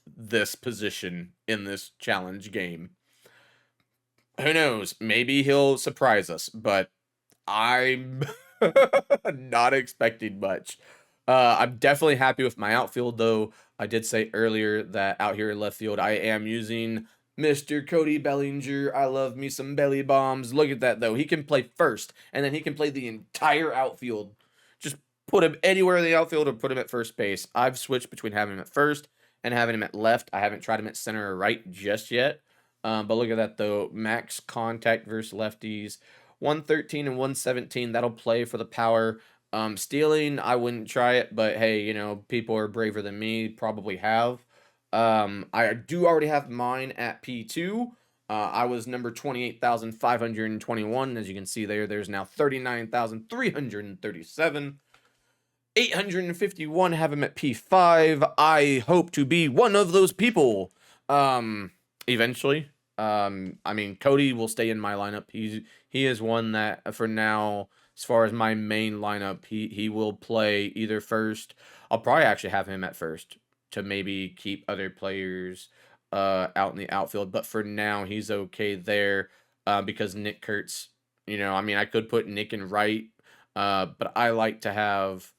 this position in this challenge game. Who knows? Maybe he'll surprise us, but I'm not expecting much. I'm definitely happy with my outfield, though. I did say earlier that out here in left field, I am using Mr. Cody Bellinger. I love me some belly bombs. Look at that, though. He can play first, and then he can play the entire outfield. Just put him anywhere in the outfield or put him at first base. I've switched between having him at first and having him at left. I haven't tried him at center or right just yet. But look at that, though. Max contact versus lefties. 113 and 117. That'll play for the power. Stealing, I wouldn't try it, but hey, you know, people are braver than me, probably have. I do already have mine at P2. I was number 28,521. As you can see there, there's now 39,337. 851 have him at P5. I hope to be one of those people. Eventually. I mean, Cody will stay in my lineup. He is one that for now, as far as my main lineup, he will play either first. I'll probably actually have him at first to maybe keep other players out in the outfield. But for now, he's okay there because Nick Kurtz, you know, I mean, I could put Nick in right, but I like to have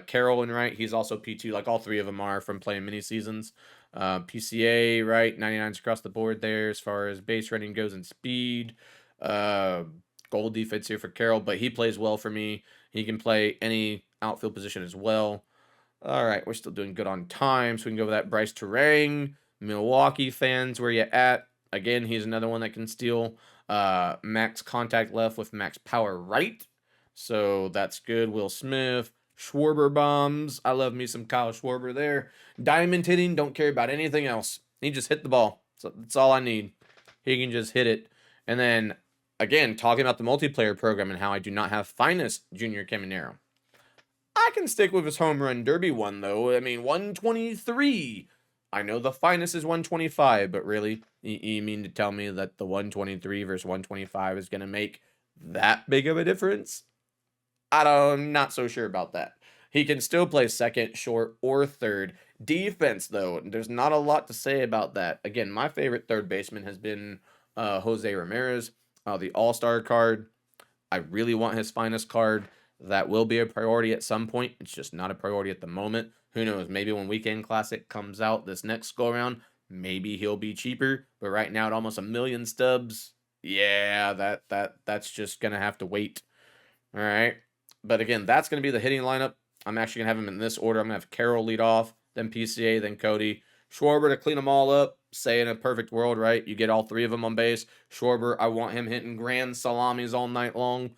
Carroll in right. He's also P2, like all three of them are from playing mini seasons. PCA, right, 99s across the board there as far as base running goes and speed. Goal defense here for Carroll, but he plays well for me. He can play any outfield position as well. All right, we're still doing good on time, so we can go with that. Bryce Terang, Milwaukee fans, where you at? Again, he's another one that can steal. Max contact left with max power right, so that's good. Will Smith, Schwarber bombs. I love me some Kyle Schwarber there. Diamond hitting, don't care about anything else. He just hit the ball. So that's all I need. He can just hit it. And then, again, talking about the multiplayer program and how I do not have Finest Junior Caminero. I can stick with his home run derby one, though. I mean, 123. I know the Finest is 125, but really, you mean to tell me that the 123 versus 125 is going to make that big of a difference? I'm not so sure about that. He can still play second, short, or third. Defense, though, there's not a lot to say about that. Again, my favorite third baseman has been Jose Ramirez, the All-Star card. I really want his Finest card. That will be a priority at some point. It's just not a priority at the moment. Who knows? Maybe when Weekend Classic comes out this next go-around, maybe he'll be cheaper. But right now, at almost 1 million stubs, yeah, that's just going to have to wait. All right. But again, that's going to be the hitting lineup. I'm actually going to have him in this order. I'm going to have Carroll lead off, then PCA, then Cody. Schwarber to clean them all up. Say in a perfect world, right? You get all three of them on base. Schwarber, I want him hitting grand salamis all night long.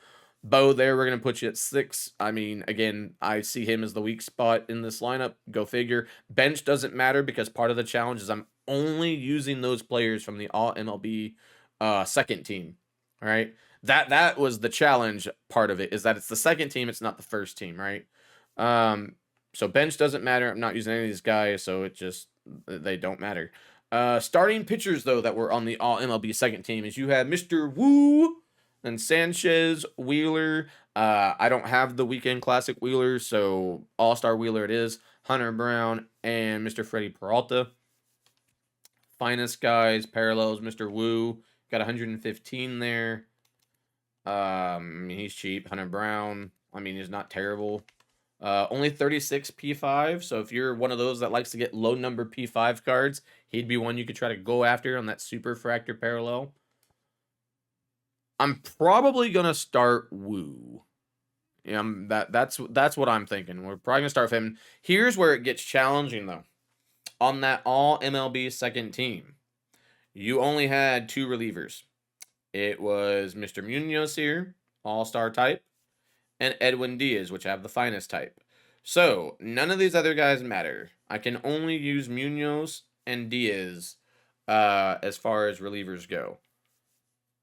Bo there, we're going to put you at 6. I mean, again, I see him as the weak spot in this lineup. Go figure. Bench doesn't matter because part of the challenge is I'm only using those players from the All MLB second team. All right. That was the challenge part of it, is that it's the second team, it's not the first team, right? So bench doesn't matter. I'm not using any of these guys, so it just, they don't matter. Starting pitchers, though, that were on the All MLB second team is you have Mr. Wu and Sanchez, Wheeler. I don't have the Weekend Classic Wheeler, so All-Star Wheeler it is. Hunter Brown and Mr. Freddie Peralta. Finest guys, parallels, Mr. Wu. Got 115 there. He's cheap. Hunter Brown, I mean, he's not terrible. Only 36 P5, so if you're one of those that likes to get low number P5 cards, he'd be one you could try to go after on that super fractor parallel. I'm probably gonna start Wu. Yeah, that's what I'm thinking. We're probably gonna start with him. Here's where it gets challenging, though. On that All MLB second team, you only had 2 relievers. It was Mr. Munoz here, All-Star type, and Edwin Diaz, which have the Finest type. So, none of these other guys matter. I can only use Munoz and Diaz as far as relievers go.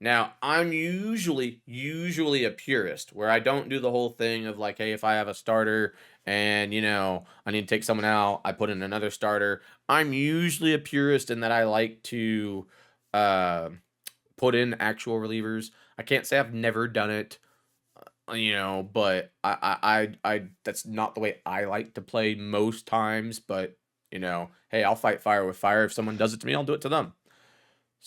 Now, I'm usually a purist, where I don't do the whole thing of like, hey, if I have a starter and, you know, I need to take someone out, I put in another starter. I'm usually a purist in that I like to put in actual relievers. I can't say I've never done it, you know, but I that's not the way I like to play most times. But, you know, hey, I'll fight fire with fire. If someone does it to me, I'll do it to them.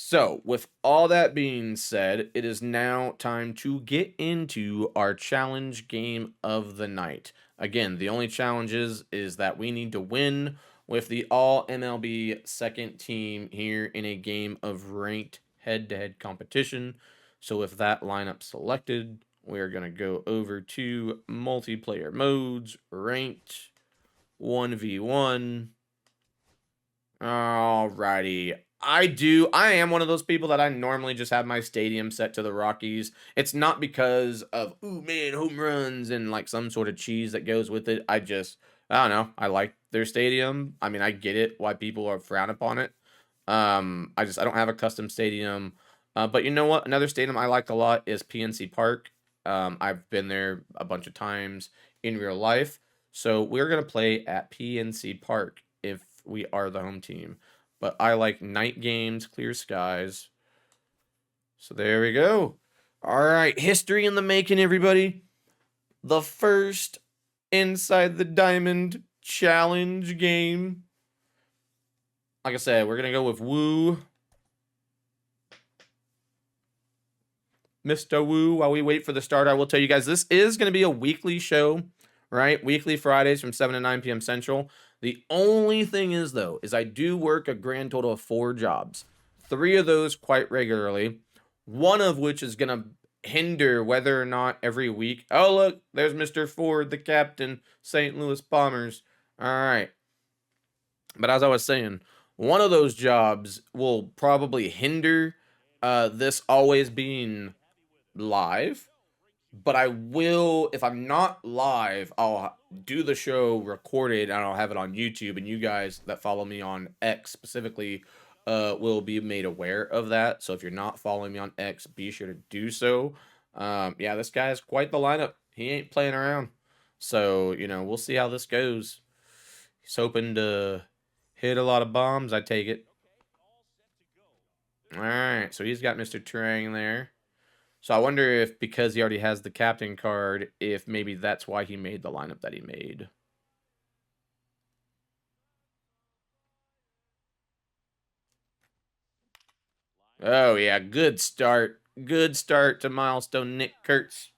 So, with all that being said, it is now time to get into our challenge game of the night. Again, the only challenge is that we need to win with the All MLB second team here in a game of ranked head-to-head competition. So with that lineup selected, we're going to go over to multiplayer modes, ranked, 1v1. Alrighty. I am one of those people that I normally just have my stadium set to the Rockies. It's not because of, ooh man, home runs and like some sort of cheese that goes with it. I don't know. I like their stadium. I mean, I get it why people are frown upon it. I don't have a custom stadium. But you know what? Another stadium I like a lot is PNC Park. I've been there a bunch of times in real life. So we're gonna play at PNC Park if we are the home team. But I like night games, clear skies. So there we go. All right, history in the making, everybody. The first Inside the Diamond challenge game. Like I said, we're gonna go with Woo. Mr. Woo, while we wait for the start, I will tell you guys this is going to be a weekly show, right? Weekly Fridays from 7 to 9 p.m. Central. The only thing is, though, is I do work a grand total of 4 jobs. 3 of those quite regularly. One of which is going to hinder whether or not every week. Oh, look, there's Mr. Ford, the captain, St. Louis Bombers. All right. But as I was saying, one of those jobs will probably hinder this always being live, but I will, if I'm not live, I'll do the show recorded and I'll have it on YouTube, and you guys that follow me on X specifically will be made aware of that. So if you're not following me on X, be sure to do so. Yeah, this guy has quite the lineup. He ain't playing around. So, we'll see how this goes. He's hoping to hit a lot of bombs, I take it. All right, so he's got Mr. Trang there. So I wonder if, because he already has the captain card, if maybe that's why he made the lineup that he made. Oh, yeah, good start. Good start to milestone Nick Kurtz.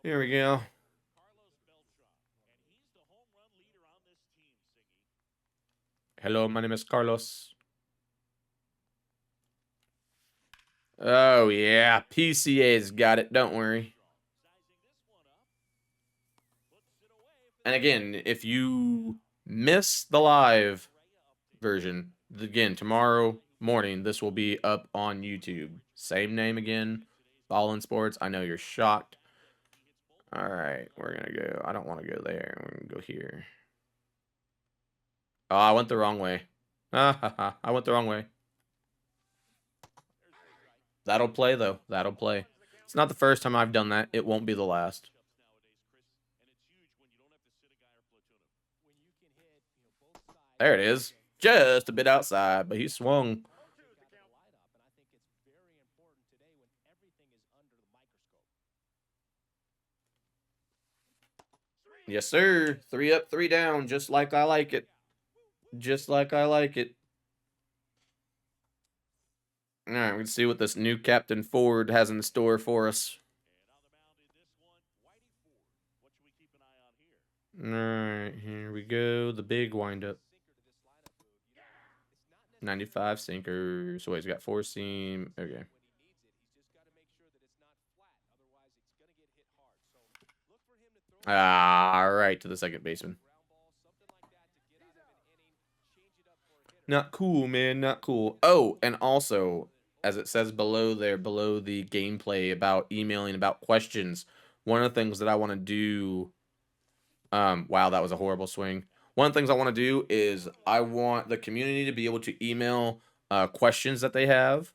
Here we go. Hello, my name is Carlos. Oh, yeah, PCA's got it. Don't worry. And again, if you miss the live version, again, tomorrow morning, this will be up on YouTube. Same name again, Ballin Sports. I know you're shocked. All right, we're going to go. I don't want to go there. We're going to go here. Oh, I went the wrong way. I went the wrong way. That'll play, though. That'll play. It's not the first time I've done that. It won't be the last. There it is. Just a bit outside, but he swung. Yes, sir. 3 up, 3 down, just like I like it. Just like I like it. All right, let's see what this new Captain Ford has in store for us. All right, here we go. The big windup. 95 sinker. So he's got 4 seam. Okay. All right, to the second baseman. Not cool, man. Not cool. Oh, and also, as it says below there, below the gameplay about emailing about questions, one of the things that I want to do. Wow, that was a horrible swing. One of the things I want to do is I want the community to be able to email questions that they have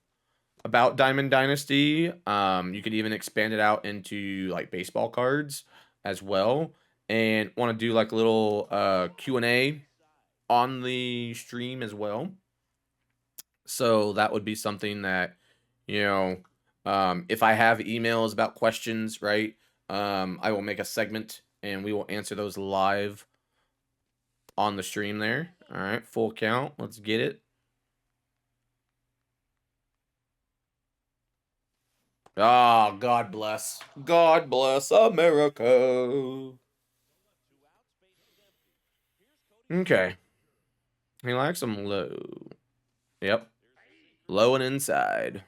about Diamond Dynasty. You could even expand it out into like baseball cards as well, and want to do like a little Q&A on the stream as well. So that would be something that, if I have emails about questions, right, I will make a segment and we will answer those live on the stream there. All right, full count. Let's get it. Oh, God bless. God bless America. Okay. He likes them low. Yep. Low and inside.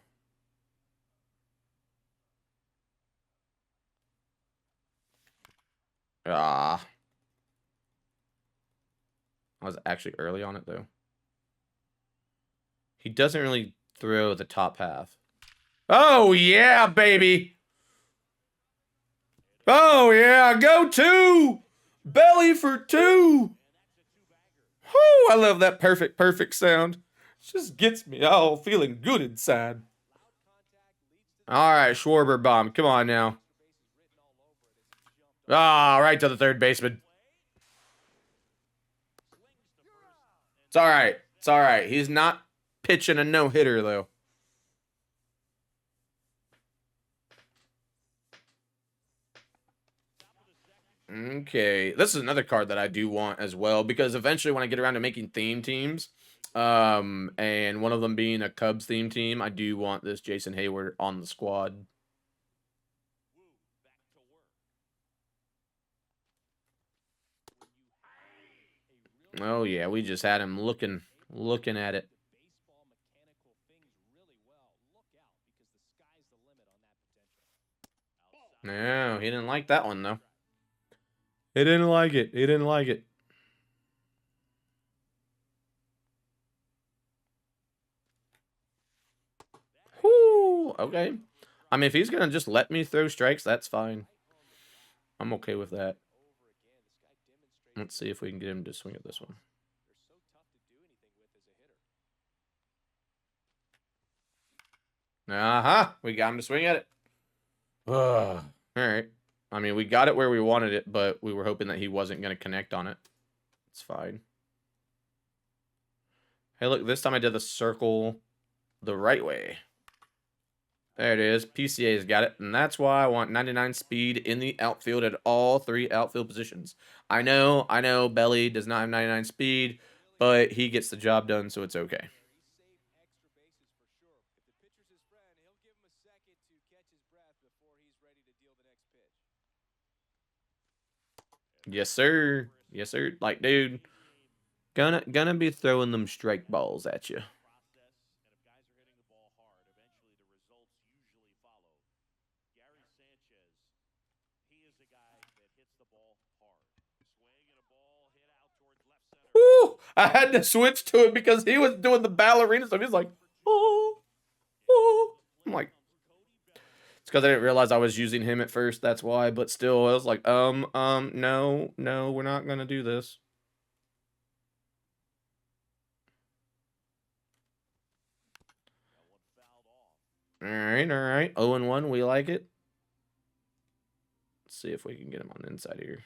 Ah. I was actually early on it, though. He doesn't really throw the top half. Oh, yeah, baby. Oh, yeah. Go two. Belly for two. Whoo, I love that perfect sound. It just gets me all feeling good inside. All right, Schwarber bomb. Come on now. Ah, right to the third baseman. It's all right. It's all right. He's not pitching a no-hitter, though. Okay, this is another card that I do want as well, because eventually when I get around to making theme teams, and one of them being a Cubs theme team, I do want this Jason Hayward on the squad. Oh yeah, we just had him looking at it. No, he didn't like that one though. He didn't like it. He didn't like it. Whoo, okay. I mean, if he's gonna just let me throw strikes, that's fine. I'm okay with that. Let's see if we can get him to swing at this one. Uh-huh. We got him to swing at it. Ugh. All right. I mean, we got it where we wanted it, but we were hoping that he wasn't going to connect on it. It's fine. Hey, look, this time I did the circle the right way. There it is. PCA's got it, and that's why I want 99 speed in the outfield at all three outfield positions. I know, Belly does not have 99 speed, but he gets the job done, so it's okay. Yes, sir. Yes, sir. Like, dude, gonna be throwing them strike balls at you. Woo! I had to switch to it because he was doing the ballerina stuff. He's like, oh, oh. I'm like, it's because I didn't realize I was using him at first. That's why. But still, I was like, no, we're not gonna do this. All right. 0-1. We like it. Let's see if we can get him on the inside here.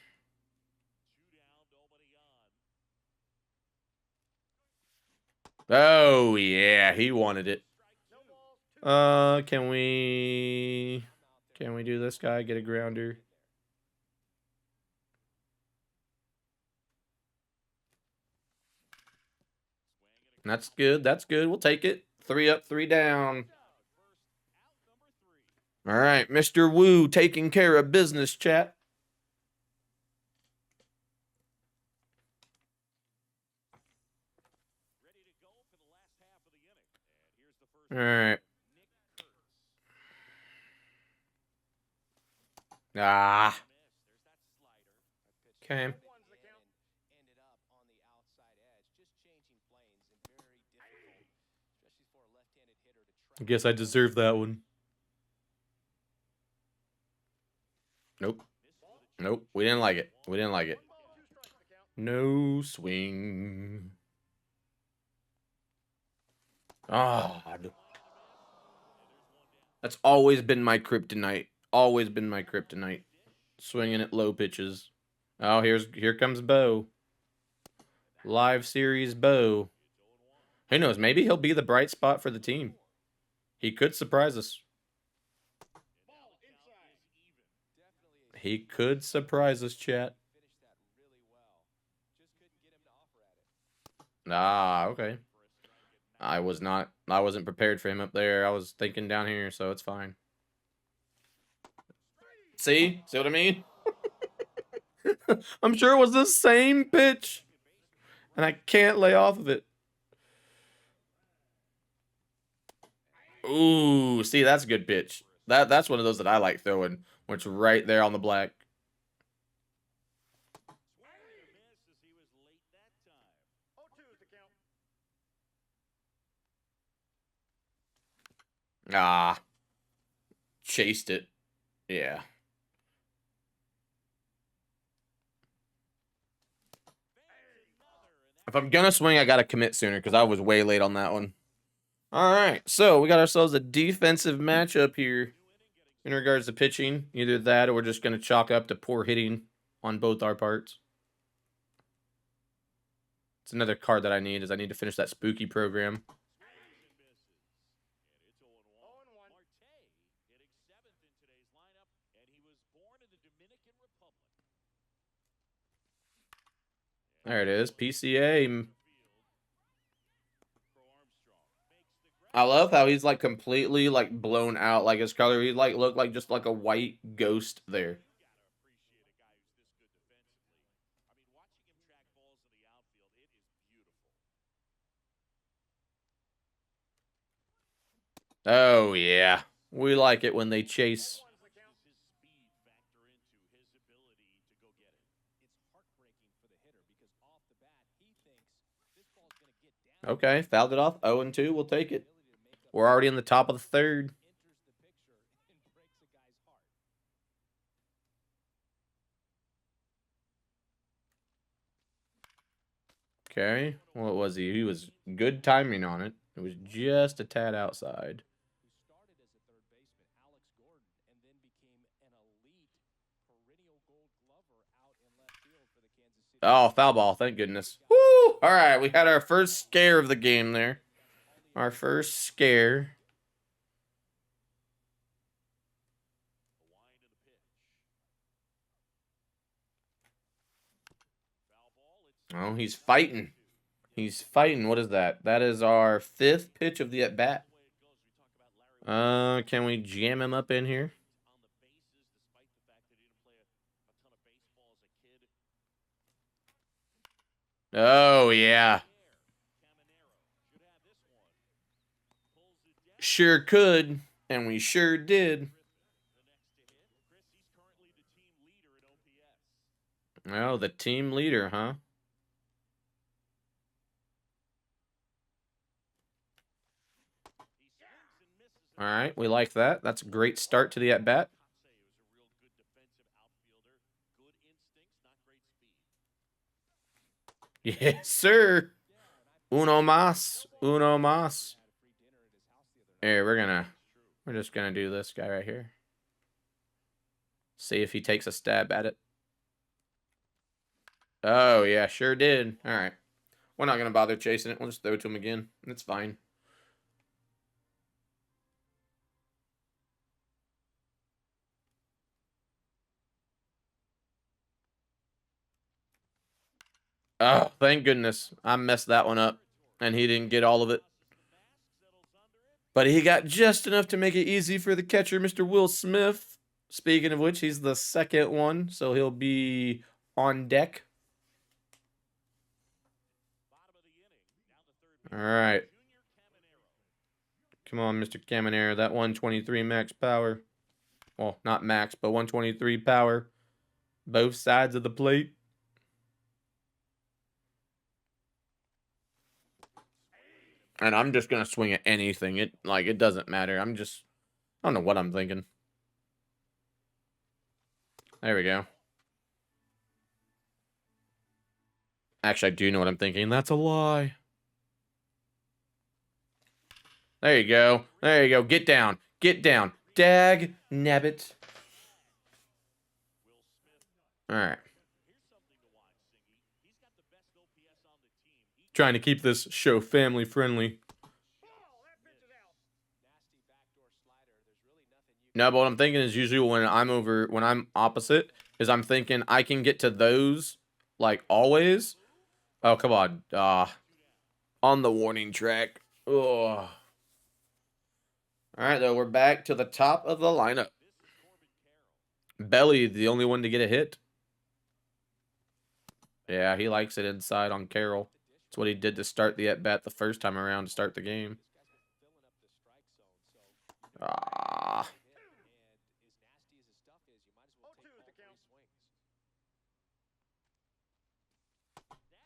Oh yeah, he wanted it. Can we do this guy? Get a grounder. That's good. That's good. We'll take it. 3 up, 3 down. All right, Mr. Wu taking care of business, chat. All right. Ah. Okay. I guess I deserve that one. Nope. Nope. We didn't like it. We didn't like it. No swing. Ah. That's always been my kryptonite. Always been my kryptonite. Swinging at low pitches. Oh, here comes Bo. Live series Bo. Who knows? Maybe he'll be the bright spot for the team. He could surprise us. He could surprise us, chat. Ah, okay. I wasn't prepared for him up there. I was thinking down here, so it's fine. See what I mean? I'm sure it was the same pitch, and I can't lay off of it. Ooh, see, that's a good pitch. That's one of those that I like throwing, when it's right there on the black. Ah, chased it. Yeah. If I'm gonna swing, I gotta commit sooner because I was way late on that one. All right, so we got ourselves a defensive matchup here in regards to pitching. Either that or we're just gonna chalk up to poor hitting on both our parts. It's another card that I need is I need to finish that spooky program. There it is, PCA. I love how he's like completely like blown out, like his color. He like looked like just like a white ghost there. Oh yeah, we like it when they chase. Okay, fouled it off. 0-2. We'll take it. We're already in the top of the third. Okay, what was he? He was good timing on it. It was just a tad outside. Oh, foul ball. Thank goodness. Woo! All right, we had our first scare of the game there. Our first scare. Oh, he's fighting. He's fighting. What is that? That is our 5th pitch of the at-bat. Can we jam him up in here? Oh, yeah. Sure could, and we sure did. Oh, the team leader, huh? All right, we like that. That's a great start to the at-bat. Yes, sir. Uno mas. Uno mas. Here, we're just gonna do this guy right here. See if he takes a stab at it. Oh, yeah, sure did. All right. We're not gonna bother chasing it. We'll just throw it to him again. It's fine. Oh, thank goodness. I messed that one up, and he didn't get all of it. But he got just enough to make it easy for the catcher, Mr. Will Smith. Speaking of which, he's the second one, so he'll be on deck. All right. Come on, Mr. Caminero. That 123 max power. Well, not max, but 123 power. Both sides of the plate. And I'm just going to swing at anything. It doesn't matter. I don't know what I'm thinking. There we go. Actually, I do know what I'm thinking. That's a lie. There you go. There you go. Get down. Get down. Dag nabbit. All right. Trying to keep this show family friendly. No, but what I'm thinking is usually when I'm opposite, is I'm thinking I can get to those, like, always. Oh, come on. On the warning track. Ugh. All right, though, we're back to the top of the lineup. Belly, the only one to get a hit. Yeah, he likes it inside on Carroll. That's what he did to start the at-bat the first time around to start the game. Ah.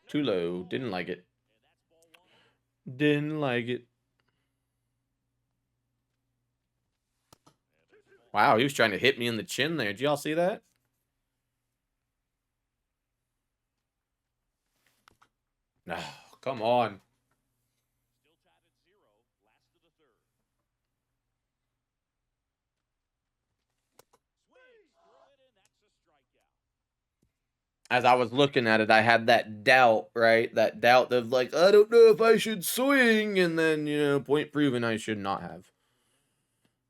Too low. Didn't like it. Didn't like it. Wow, he was trying to hit me in the chin there. Did y'all see that? No, come on. As I was looking at it, I had that doubt, right? That doubt of like, I don't know if I should swing, and then, you know, point proven I should not have.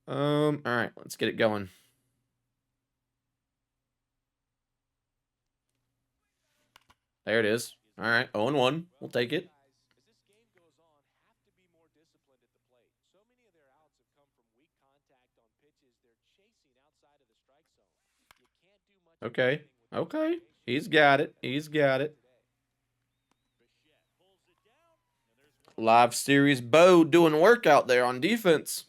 All right, let's get it going. There it is. All right, 0-1. We'll take it. Okay. Okay. He's got it. He's got it. Live series Bo doing work out there on defense.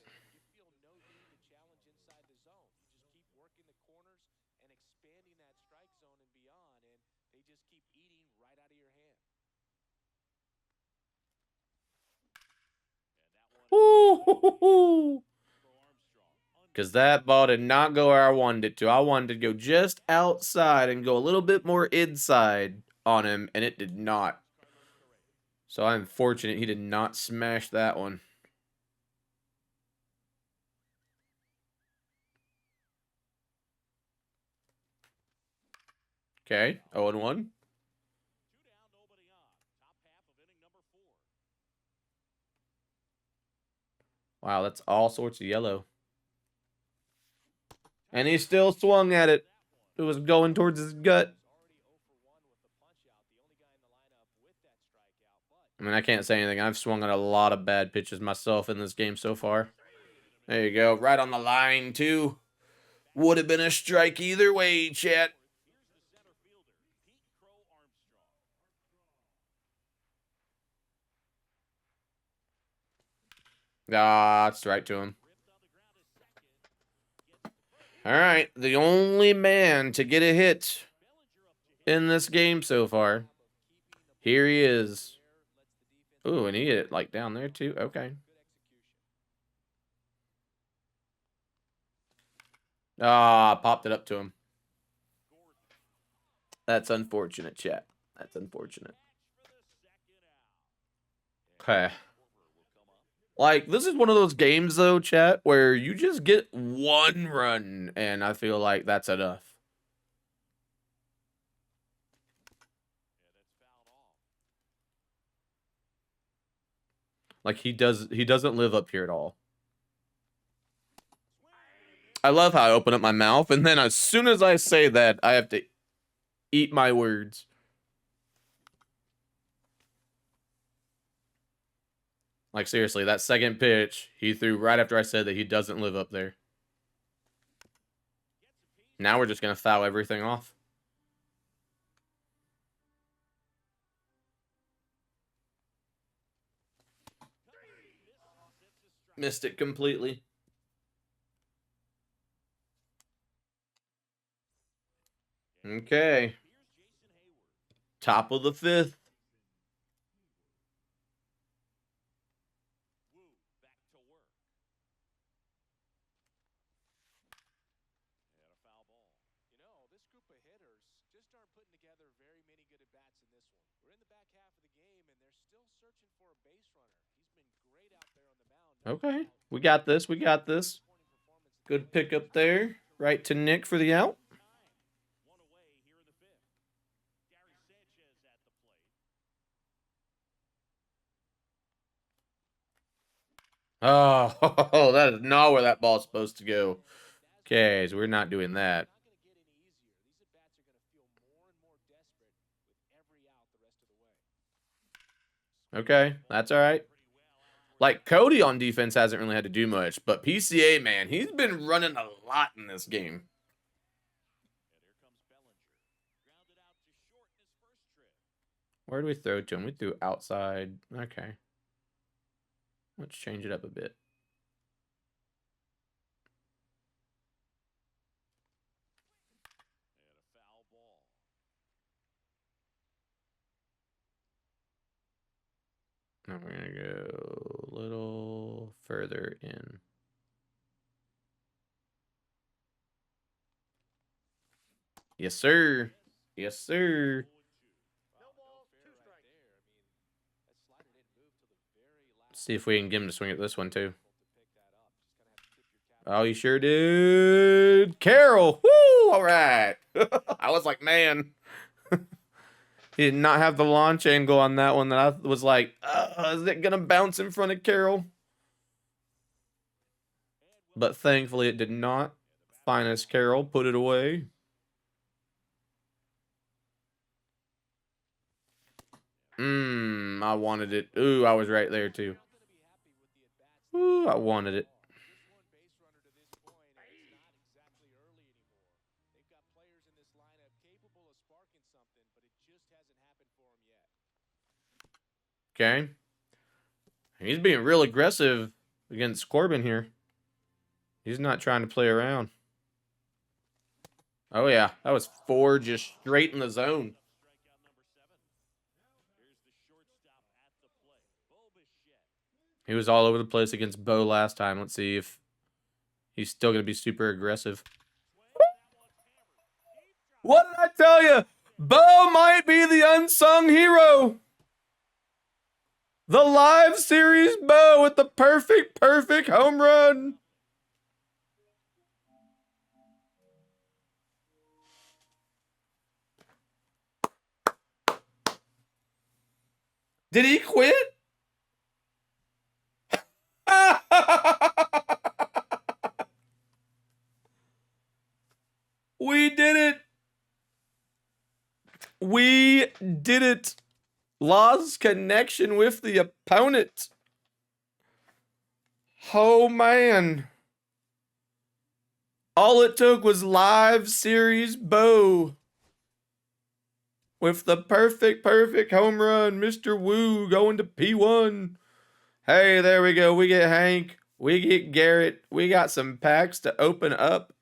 Because that ball did not go where I wanted it to. I wanted to go just outside and go a little bit more inside on him, and it did not. So I'm fortunate he did not smash that one. Okay, 0-1. Wow, that's all sorts of yellow. And he still swung at it. It was going towards his gut. I mean, I can't say anything. I've swung at a lot of bad pitches myself in this game so far. There you go. Right on the line, too. Would have been a strike either way, chat. Ah, it's right to him. All right, the only man to get a hit in this game so far. Here he is. Ooh, and he hit it like down there too. Okay. Ah, popped it up to him. That's unfortunate, chat. That's unfortunate. Okay. Like, this is one of those games, though, chat, where you just get one run, and I feel like that's enough. Like, he doesn't live up here at all. I love how I open up my mouth, and then as soon as I say that, I have to eat my words. Like, seriously, that second pitch, he threw right after I said that he doesn't live up there. Now we're just going to foul everything off. Missed it completely. Okay. Top of the fifth. Okay. We got this. We got this. Good pickup there. Right to Nick for the out. Oh, that is not where that ball's supposed to go. Okay, so we're not doing that. Okay, that's all right. Like, Cody on defense hasn't really had to do much, but PCA, man, he's been running a lot in this game. Where do we throw to him? We threw outside. Okay. Let's change it up a bit. Now we're going to go a little further in. Yes, sir. Yes, sir. See if we can get him to swing at this one, too. Oh, he sure did. Carroll. Woo! All right. I was like, man. He did not have the launch angle on that one that I was like, is it going to bounce in front of Carroll? But thankfully it did not. Finest Carroll put it away. I wanted it. Ooh, I was right there too. Ooh, I wanted it. Okay. He's being real aggressive against Corbin here. He's not trying to play around. Oh, yeah. That was 4 just straight in the zone. He was all over the place against Bo last time. Let's see if he's still going to be super aggressive. What did I tell you? Bo might be the unsung hero. The live series Bo with the perfect home run. Did he quit? We did it. We did it. Lost connection with the opponent. Oh, man. All it took was live series Bo. With the perfect home run. Mr. Woo going to P1. Hey, there we go. We get Hank. We get Garrett. We got some packs to open up.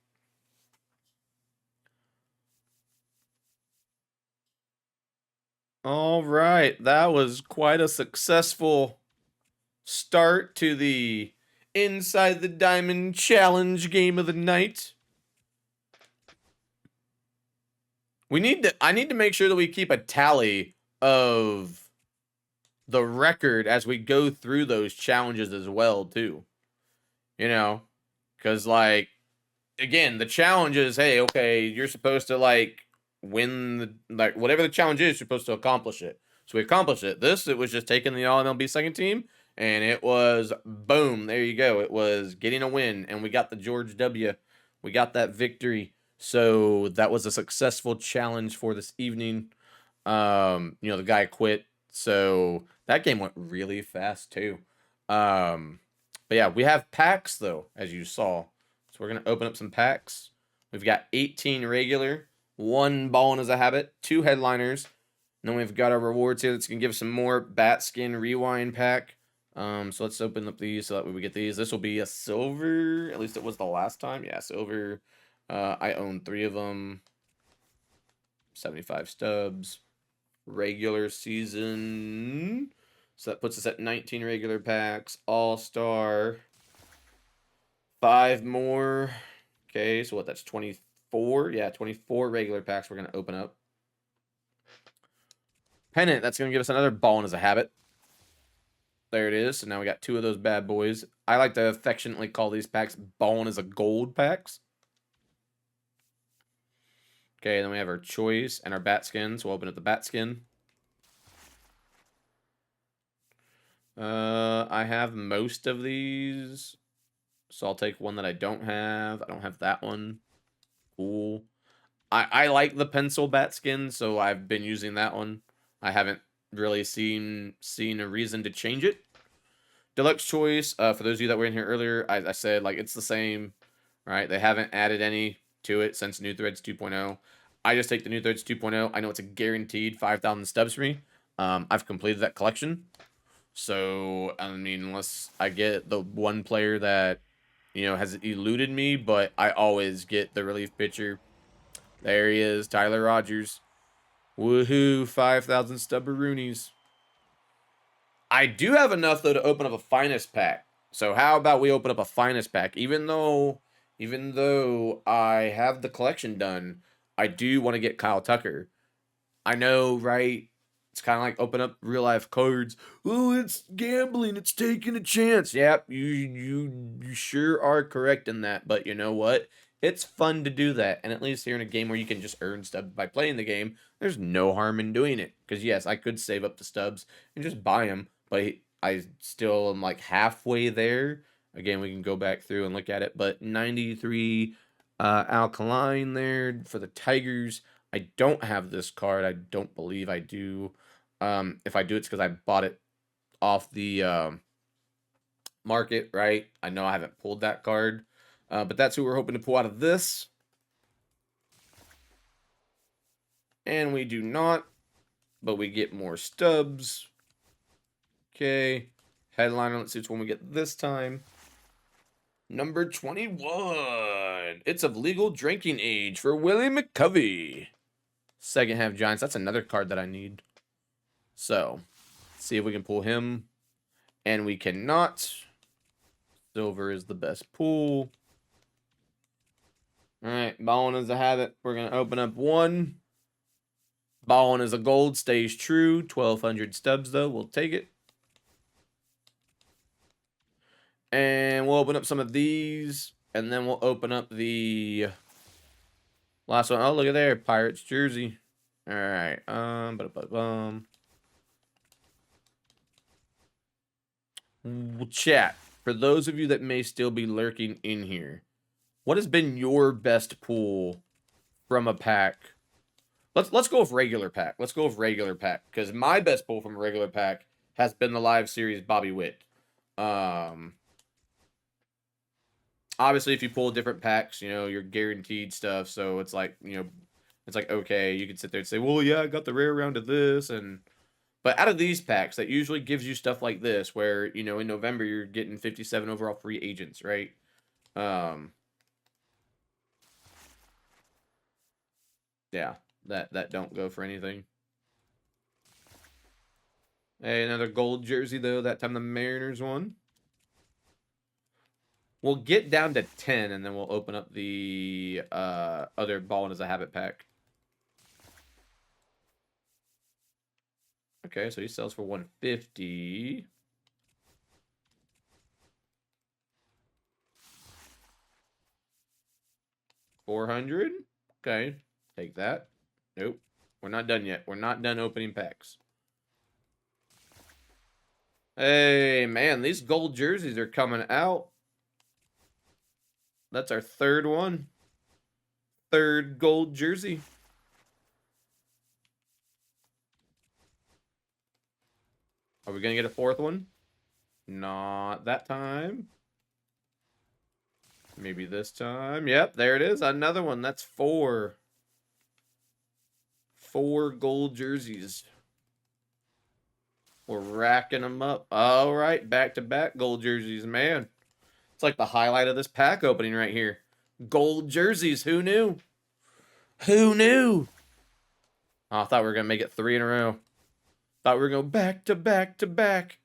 All right. That was quite a successful start to the Inside the Diamond Challenge game of the night. I need to make sure that we keep a tally of the record as we go through those challenges as well, too. You know, because, like, again, the challenge is, hey, okay, you're supposed to, like, win, like, whatever the challenge is, you're supposed to accomplish it. So we accomplished it. It was just taking the All-MLB second team, and it was, boom, there you go. It was getting a win, and we got the George W. We got that victory. So that was a successful challenge for this evening. The guy quit, so that game went really fast, too. But yeah, we have packs, though, as you saw. So we're going to open up some packs. We've got 18 regular, 1 Ballin' as a Habit, 2 headliners. And then we've got our rewards here that's going to give us some more Bat Skin Rewind pack. So let's open up these so that way we get these. This will be a silver. At least it was the last time. Yeah, silver. I own 3 of them. 75 stubs. Regular season. So that puts us at 19 regular packs. All-Star. 5 more. Okay, so what? That's 24. Yeah, 24 regular packs we're going to open up. Pennant, that's going to give us another Ballin' as a Habit. There it is. So now we got 2 of those bad boys. I like to affectionately call these packs Ballin' as a Gold packs. Okay, then we have our choice and our bat skins. We'll open up the bat skin. I have most of these. So I'll take one that I don't have. I don't have that one. Cool. I like the pencil bat skin, so I've been using that one. I haven't really seen a reason to change it. Deluxe choice, for those of you that were in here earlier, I said, like, it's the same, right? They haven't added any to it since New Threads 2.0. I just take the New Threads 2.0. I know it's a guaranteed 5,000 stubs for me. I've completed that collection. So, I mean, unless I get the one player that, has eluded me, but I always get the relief pitcher. There he is, Tyler Rogers. Woohoo, 5,000 stubberoonies. I do have enough, though, to open up a finest pack. So how about we open up a finest pack? Even though I have the collection done, I do want to get Kyle Tucker. I know, right? It's kind of like open up real life cards. Oh, it's gambling. It's taking a chance. Yep, you sure are correct in that. But you know what? It's fun to do that. And at least here in a game where you can just earn stubs by playing the game, there's no harm in doing it. Because yes, I could save up the stubs and just buy them. But I still am like halfway there. Again, we can go back through and look at it. But 93 alkaline there for the Tigers. I don't have this card. I don't believe I do. If I do, it's because I bought it off the market, right? I know I haven't pulled that card. But that's who we're hoping to pull out of this. And we do not. But we get more stubs. Okay. Headliner, let's see which one we get this time. Number 21. It's of legal drinking age for Willie McCovey. Second half Giants. That's another card that I need. So, see if we can pull him. And we cannot. Silver is the best pool. Alright, balling is a habit. We're going to open up one. Balling is a gold. Stays true. 1,200 stubs, though. We'll take it. And we'll open up some of these. And then we'll open up the last one. Oh, look at there. Pirates jersey. Alright. Chat. For those of you that may still be lurking in here, what has been your best pull from a pack? Let's go with regular pack. Let's go with regular pack. Because my best pull from a regular pack has been the live series Bobby Witt. Obviously, if you pull different packs, you know, you're guaranteed stuff. So it's like, you know, it's like, okay, you can sit there and say, well, yeah, I got the rare round of this. But out of these packs, that usually gives you stuff like this, where, you know, in November, you're getting 57 overall free agents, right? Yeah, that don't go for anything. Hey, another gold jersey, though. That time the Mariners won. We'll get down to 10, and then we'll open up the other Ballin' as a Habit pack. Okay, so he sells for 150. $400. Okay, take that. Nope, we're not done yet. We're not done opening packs. Hey, man, these gold jerseys are coming out. That's our third one. Third gold jersey. Are we going to get a fourth one? Not that time. Maybe this time. Yep, there it is. Another one. That's 4. 4 gold jerseys. We're racking them up. All right, back-to-back gold jerseys, man. It's like the highlight of this pack opening right here. Gold jerseys. Who knew? Who knew? Oh, I thought we were going to make it 3 in a row. Thought we were going back to back to back.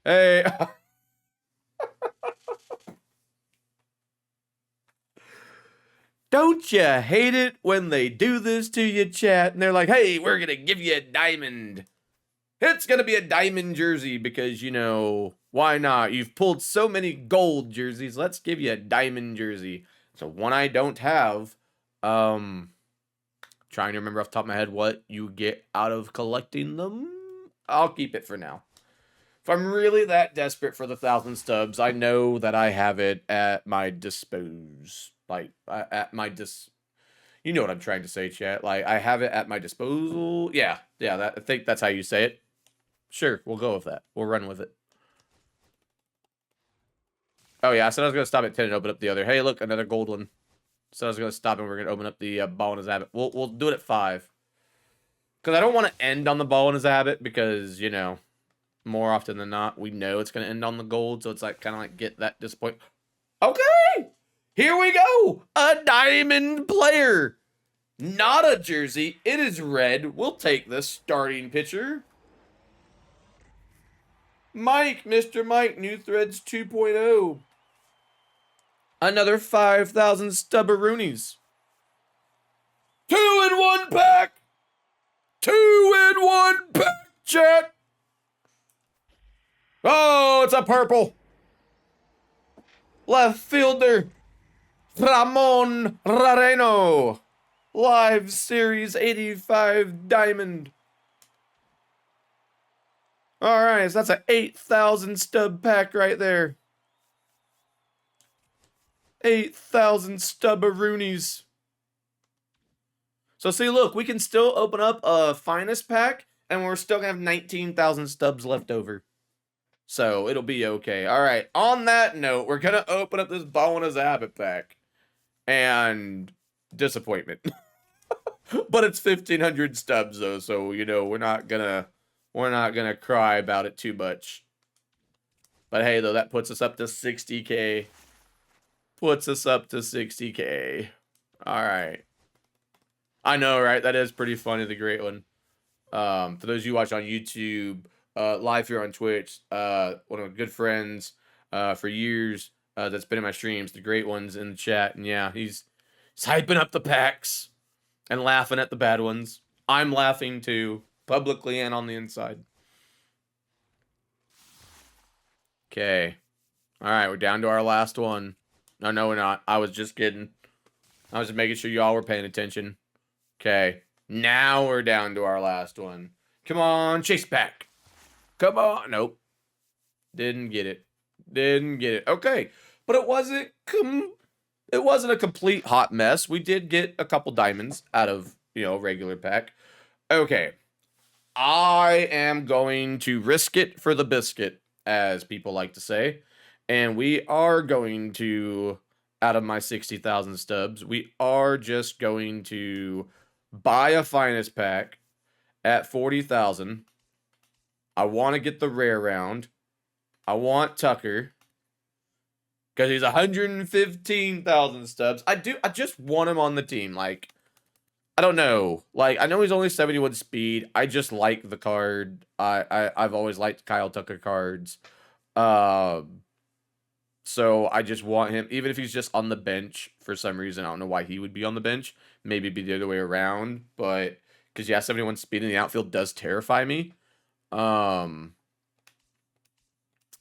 Hey. Don't you hate it when they do this to you, chat? And they're like, hey, we're going to give you a diamond. It's going to be a diamond jersey because, you know, why not? You've pulled so many gold jerseys. Let's give you a diamond jersey. So one I don't have. Trying to remember off the top of my head what you get out of collecting them. I'll keep it for now. If I'm really that desperate for the 1,000 stubs, I know that I have it at my dispose. Like, at my you know what I'm trying to say, chat. Like, I have it at my disposal. Yeah, I think that's how you say it. Sure, we'll go with that. We'll run with it. Oh, yeah, I said I was going to stop at 10 and open up the other. Hey, look, another gold one. So I was going to stop and we're going to open up the ball in his habit. We'll do it at 5. Because I don't want to end on the ball in his habit because, you know, more often than not, we know it's going to end on the gold. So it's like kind of like get that disappointment. Okay, here we go. A diamond player. Not a jersey. It is red. We'll take the starting pitcher. Mike, Mr. Mike, New Threads 2.0. Another 5,000 stubberoonies. 2 in 1 pack. 2 in 1 pack, chat. Oh, it's a purple. Left fielder, Ramon Rareno. Live Series 85 Diamond. All right, so that's an 8,000 stub pack right there. 8,000 stubberoonies. So see, look, we can still open up a finest pack, and we're still gonna have 19,000 stubs left over. So it'll be okay. All right, on that note, we're gonna open up this bonus habit pack. And disappointment. But it's 1,500 stubs though, so you know we're not gonna cry about it too much. But hey, though, that puts us up to 60K. Puts us up to 60K. All right. I know, right? That is pretty funny, the great one. For those of you watch on YouTube, live here on Twitch, one of my good friends for years that's been in my streams, the great ones in the chat. And yeah, he's hyping up the packs and laughing at the bad ones. I'm laughing too, publicly and on the inside. Okay. All right, we're down to our last one. No, we're not. I was just kidding. I was just making sure y'all were paying attention. Okay. Now we're down to our last one. Come on, chase pack. Come on. Nope. Didn't get it. Didn't get it. Okay. But it wasn't a complete hot mess. We did get a couple diamonds out of, regular pack. Okay. I am going to risk it for the biscuit, as people like to say. And we are going to, out of my 60,000 stubs, we are just going to buy a finest pack at 40,000. I want to get the rare round. I want Tucker because he's 115,000 stubs. I just want him on the team. Like, I don't know. Like, I know he's only 71 speed. I just like the card. I've always liked Kyle Tucker cards. So I just want him, even if he's just on the bench for some reason. I don't know why he would be on the bench. Maybe it'd be the other way around. But, because, yeah, 71 speed in the outfield does terrify me. Like,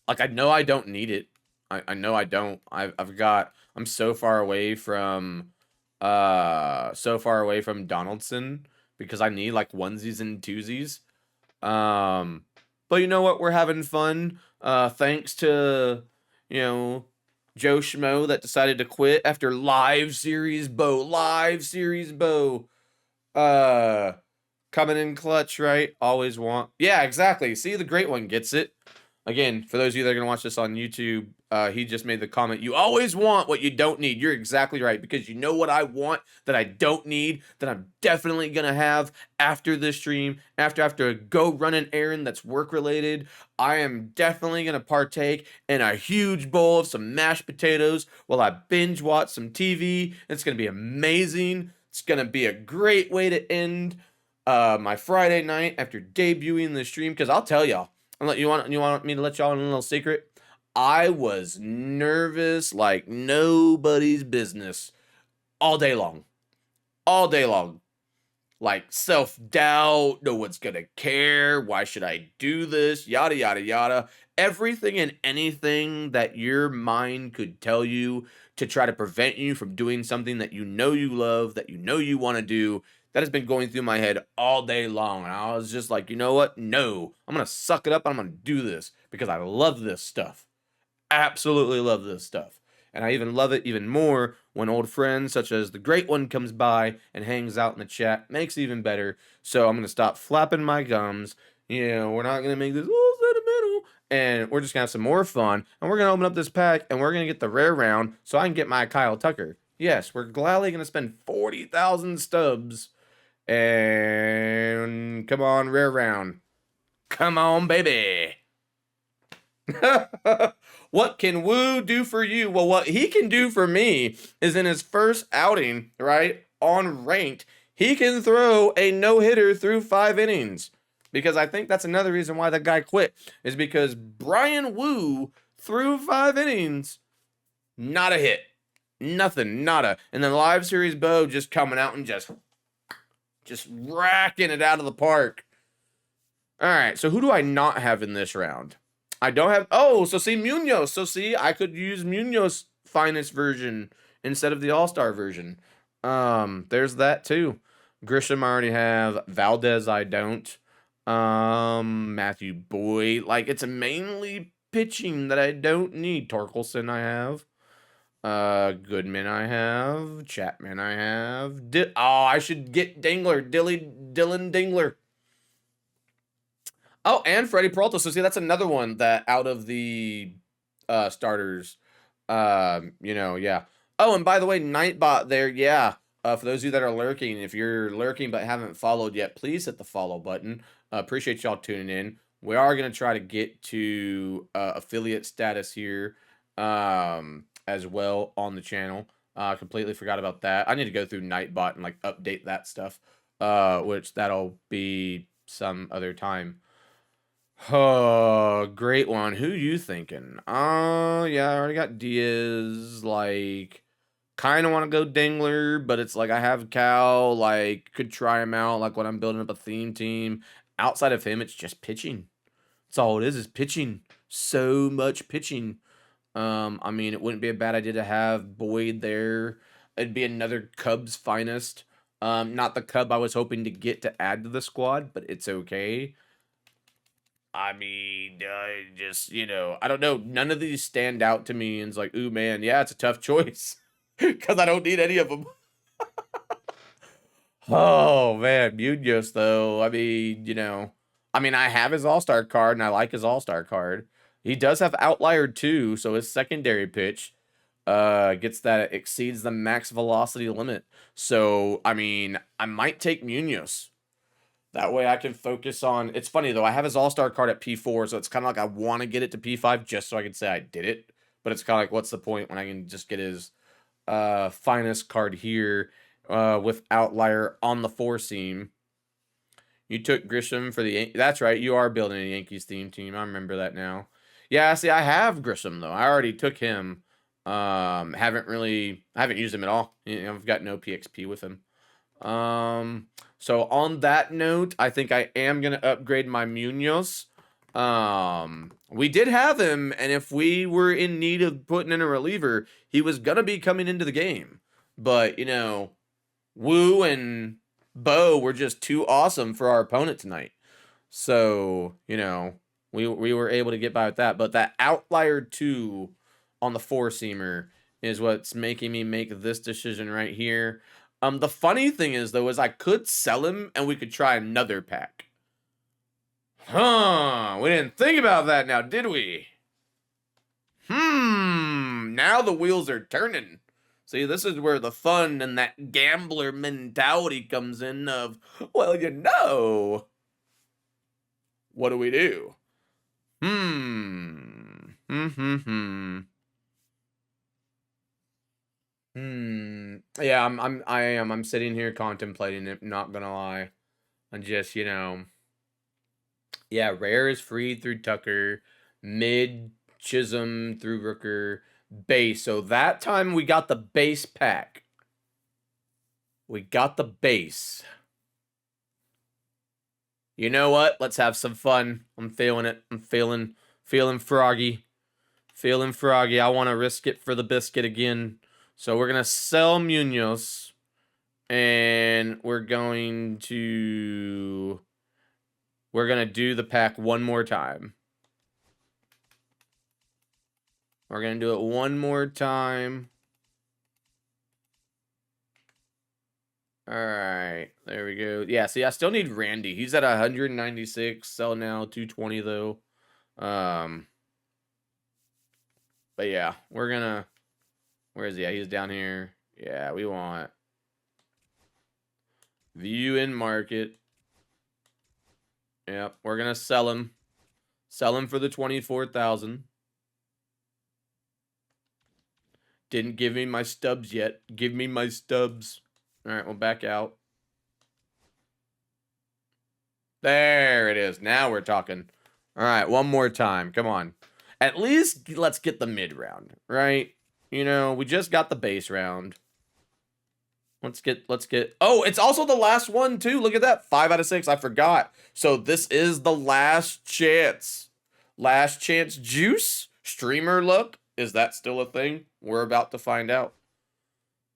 I know I don't need it. I know I don't. I'm so far away from Donaldson because I need, like, onesies and twosies. But you know what? We're having fun. Thanks to, Joe Schmo that decided to quit after Live Series Bow. Coming in clutch, right? Always want. Yeah, exactly. See, the great one gets it. Again, for those of you that are going to watch this on YouTube, he just made the comment, you always want what you don't need. You're exactly right, because you know what I want that I don't need, that I'm definitely going to have after this stream, after I go run an errand that's work-related. I am definitely going to partake in a huge bowl of some mashed potatoes while I binge watch some TV. It's going to be amazing. It's going to be a great way to end my Friday night after debuting the stream, because I'll tell y'all, you want me to let y'all in a little secret? I was nervous like nobody's business all day long. All day long. Like self-doubt, no one's gonna care, why should I do this, yada, yada, yada. Everything and anything that your mind could tell you to try to prevent you from doing something that you know you love, that you know you want to do, that has been going through my head all day long. And I was just like, you know what? No, I'm going to suck it up and I'm going to do this because I love this stuff. Absolutely love this stuff. And I even love it even more when old friends such as the great one comes by and hangs out in the chat. Makes it even better. So I'm going to stop flapping my gums. We're not going to make this sentimental. And we're just going to have some more fun. And we're going to open up this pack and we're going to get the rare round so I can get my Kyle Tucker. Yes, we're gladly going to spend 40,000 stubs. And come on, rare round. Come on, baby. What can Woo do for you? Well, what he can do for me is in his first outing, right, on ranked, he can throw a no-hitter through 5 innings. Because I think that's another reason why that guy quit, is because Brian Woo threw 5 innings, not a hit. Nothing, nada. And then live series Bo just coming out and just racking it out of the park. All right, so who do I not have in this round? I don't have. Oh, so see Munoz. So see, I could use Munoz finest version instead of the All Star version. There's that too. Grisham I already have. Valdez I don't. Matthew Boyd. Like it's mainly pitching that I don't need. Torkelson I have. Goodman I have. Chapman I have. I should get Dingler. Dylan Dingler. Oh, and Freddie Peralta. So see, that's another one that out of the starters, yeah. Oh, and by the way, Nightbot there, yeah. For those of you that are lurking, if you're lurking but haven't followed yet, please hit the follow button. Appreciate y'all tuning in. We are gonna try to get to affiliate status here, as well on the channel. Completely forgot about that. I need to go through Nightbot and like update that stuff, which that'll be some other time. Oh, great one. Who you thinking? Yeah, I already got Diaz. Like, kind of want to go Dingler, but it's like I have Cal. Like, could try him out. Like when I'm building up a theme team. Outside of him, it's just pitching. That's all it is pitching. So much pitching. I mean, it wouldn't be a bad idea to have Boyd there. It'd be another Cubs finest. Not the Cub I was hoping to get to add to the squad, but it's okay. I mean, I don't know. None of these stand out to me and it's like, ooh, man, yeah, it's a tough choice because I don't need any of them. Oh, man, Munoz, though. I have his All-Star card and I like his All-Star card. He does have Outlier, too, so his secondary pitch gets that exceeds the max velocity limit. So, I might take Munoz. That way I can focus on. It's funny though. I have his All-Star card at P4, so it's kind of like I want to get it to P5 just so I can say I did it. But it's kind of like, what's the point when I can just get his finest card here with Outlier on the 4-seam? You took Grisham for the. That's right. You are building a Yankees theme team. I remember that now. Yeah. See, I have Grisham though. I already took him. I haven't used him at all. I've got no PXP with him. So on that note, I think I am going to upgrade my Munoz. We did have him, and if we were in need of putting in a reliever, he was going to be coming into the game. But, Woo and Bo were just too awesome for our opponent tonight. So, we were able to get by with that. But that Outlier 2 on the 4-seamer is what's making me make this decision right here. The funny thing is, though, is I could sell him and we could try another pack. We didn't think about that now, did we? Now the wheels are turning. See, this is where the fun and that gambler mentality comes in of, well, what do we do? Yeah, I'm sitting here contemplating it, not gonna lie. And just, yeah, rare is free through Tucker, mid Chisholm through Rooker, base. So that time we got the base pack. We got the base. You know what? Let's have some fun. I'm feeling it. I'm feeling froggy. Feeling froggy. I want to risk it for the biscuit again. So we're going to sell Munoz. And we're going to do the pack one more time. We're going to do it one more time. All right, there we go. Yeah, see, I still need Randy. He's at 196. Sell now, 220 though. But yeah, we're gonna. Where is he? Yeah, he's down here. Yeah, we want view in market. Yep, we're gonna sell him. Sell him for the 24,000. Didn't give me my stubs yet. Give me my stubs. All right, we'll back out. There it is. Now we're talking. All right, one more time. Come on. At least let's get the mid round, right? we just got the base round. Let's get. Oh, it's also the last one too. Look at that. 5 out of 6. I forgot. So this is the last chance. Last chance juice. Streamer luck. Is that still a thing? We're about to find out.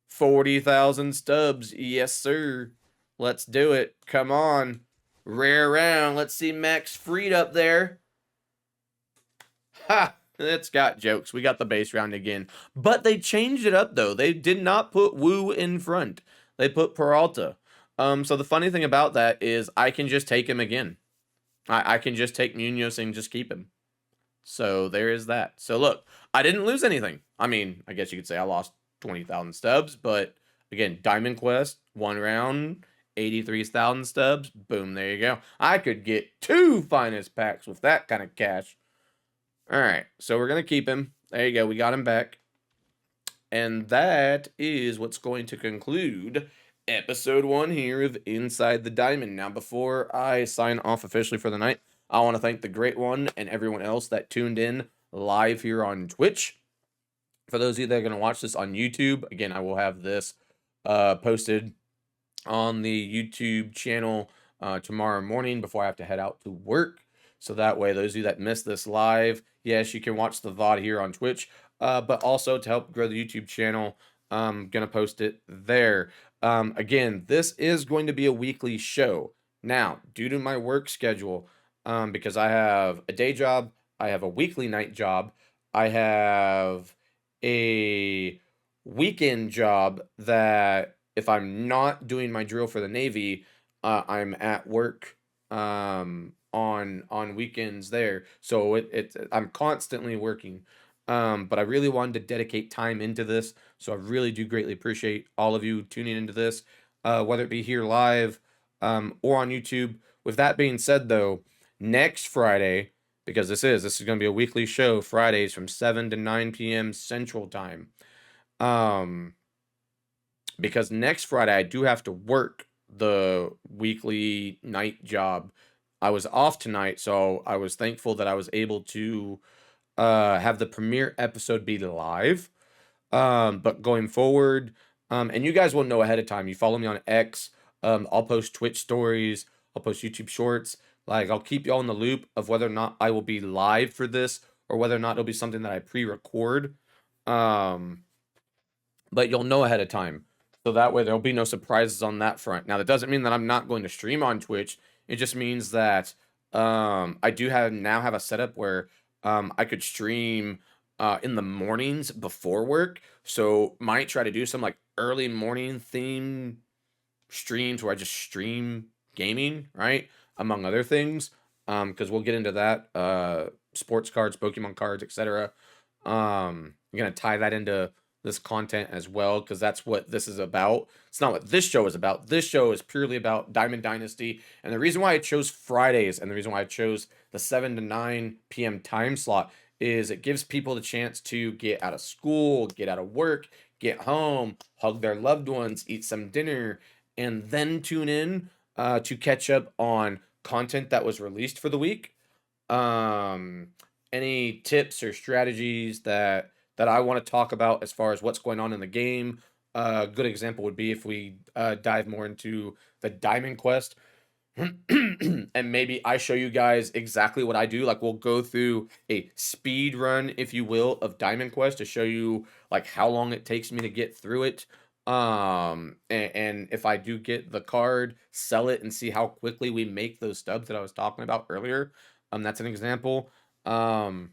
40,000 stubs. Yes, sir. Let's do it. Come on. Rare round. Let's see Max Freed up there. Ha! It's got jokes. We got the base round again. But they changed it up, though. They did not put Wu in front. They put Peralta. So the funny thing about that is I can just take him again. I can just take Munoz and just keep him. So there is that. So look, I didn't lose anything. I mean, I guess you could say I lost 20,000 stubs. But again, Diamond Quest, 1 round, 83,000 stubs. Boom, there you go. I could get 2 finest packs with that kind of cash. All right, so we're going to keep him. There you go. We got him back. And that is what's going to conclude episode 1 here of Inside the Diamond. Now, before I sign off officially for the night, I want to thank the Great One and everyone else that tuned in live here on Twitch. For those of you that are going to watch this on YouTube, again, I will have this posted on the YouTube channel tomorrow morning before I have to head out to work. So that way, those of you that missed this live, yes, you can watch the VOD here on Twitch, but also to help grow the YouTube channel, I'm going to post it there. Again, this is going to be a weekly show. Now, due to my work schedule, because I have a day job, I have a weekly night job, I have a weekend job that if I'm not doing my drill for the Navy, I'm at work on weekends there. So I'm constantly working. But I really wanted to dedicate time into this. So I really do greatly appreciate all of you tuning into this, whether it be here live or on YouTube. With that being said, though, next Friday, because this is going to be a weekly show, Fridays from 7 to 9 p.m. Central Time. Because next Friday I do have to work the weekly night job. I was off tonight, so I was thankful that I was able to have the premiere episode be live. But going forward, and you guys will know ahead of time. You follow me on X. I'll post Twitch stories. I'll post YouTube shorts. Like, I'll keep y'all in the loop of whether or not I will be live for this or whether or not it'll be something that I pre-record. But you'll know ahead of time. So that way there'll be no surprises on that front. Now, that doesn't mean that I'm not going to stream on Twitch. It just means that I do now have a setup where I could stream in the mornings before work. So might try to do some like early morning theme streams where I just stream gaming, right? Among other things. Because we'll get into that. Sports cards, Pokemon cards, etc. I'm going to tie that into this content as well, because that's what this is about. It's not what this show is about. This show is purely about Diamond Dynasty. And the reason why I chose Fridays and the reason why I chose the 7 to 9 p.m. time slot is it gives people the chance to get out of school, get out of work, get home, hug their loved ones, eat some dinner, and then tune in to catch up on content that was released for the week. Any tips or strategies that I want to talk about as far as what's going on in the game. A good example would be if we dive more into the Diamond Quest. And maybe I show you guys exactly what I do. Like, we'll go through a speed run, if you will, of Diamond Quest to show you like how long it takes me to get through it. And if I do get the card, sell it and see how quickly we make those stubs that I was talking about earlier. That's an example. And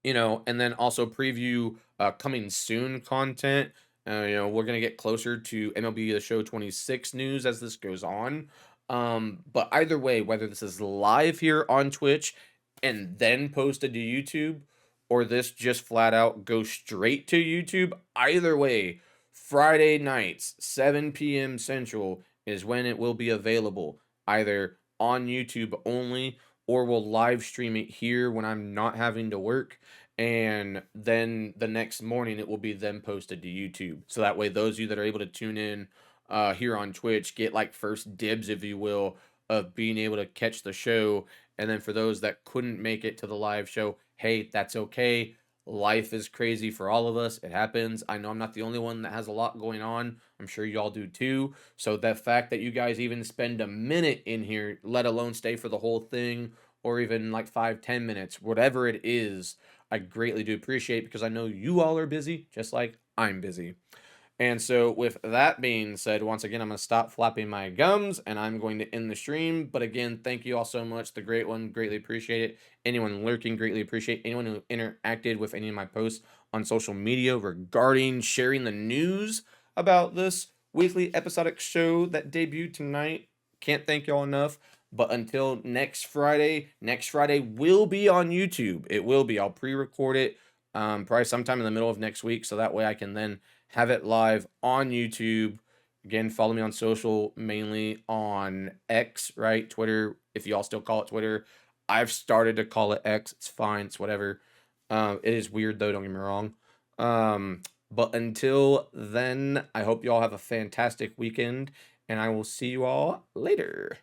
then also preview coming soon content. We're going to get closer to MLB The Show 26 news as this goes on. But either way, whether this is live here on Twitch and then posted to YouTube, or this just flat out goes straight to YouTube, either way, Friday nights, 7 p.m. Central is when it will be available, either on YouTube only, or we'll live stream it here when I'm not having to work. And then the next morning it will be then posted to YouTube. So that way those of you that are able to tune in here on Twitch get like first dibs, if you will, of being able to catch the show. And then for those that couldn't make it to the live show, hey, that's okay. Life is crazy for all of us. It happens. I know I'm not the only one that has a lot going on. I'm sure y'all do too. So the fact that you guys even spend a minute in here, let alone stay for the whole thing, or even like 5, 10 minutes, whatever it is, I greatly do appreciate because I know you all are busy, just like I'm busy. And so, with that being said, once again, I'm going to stop flapping my gums and I'm going to end the stream. But again, thank you all so much. The great one, greatly appreciate it. Anyone lurking, greatly appreciate anyone who interacted with any of my posts on social media regarding sharing the news about this weekly episodic show that debuted tonight. Can't thank y'all enough. But until next Friday will be on YouTube. It will be. I'll pre record it probably sometime in the middle of next week. So that way I can then have it live on YouTube. Again, follow me on social, mainly on X, right? Twitter, if y'all still call it Twitter. I've started to call it X. It's fine. It's whatever. It is weird, though. Don't get me wrong. But until then, I hope y'all have a fantastic weekend, and I will see you all later.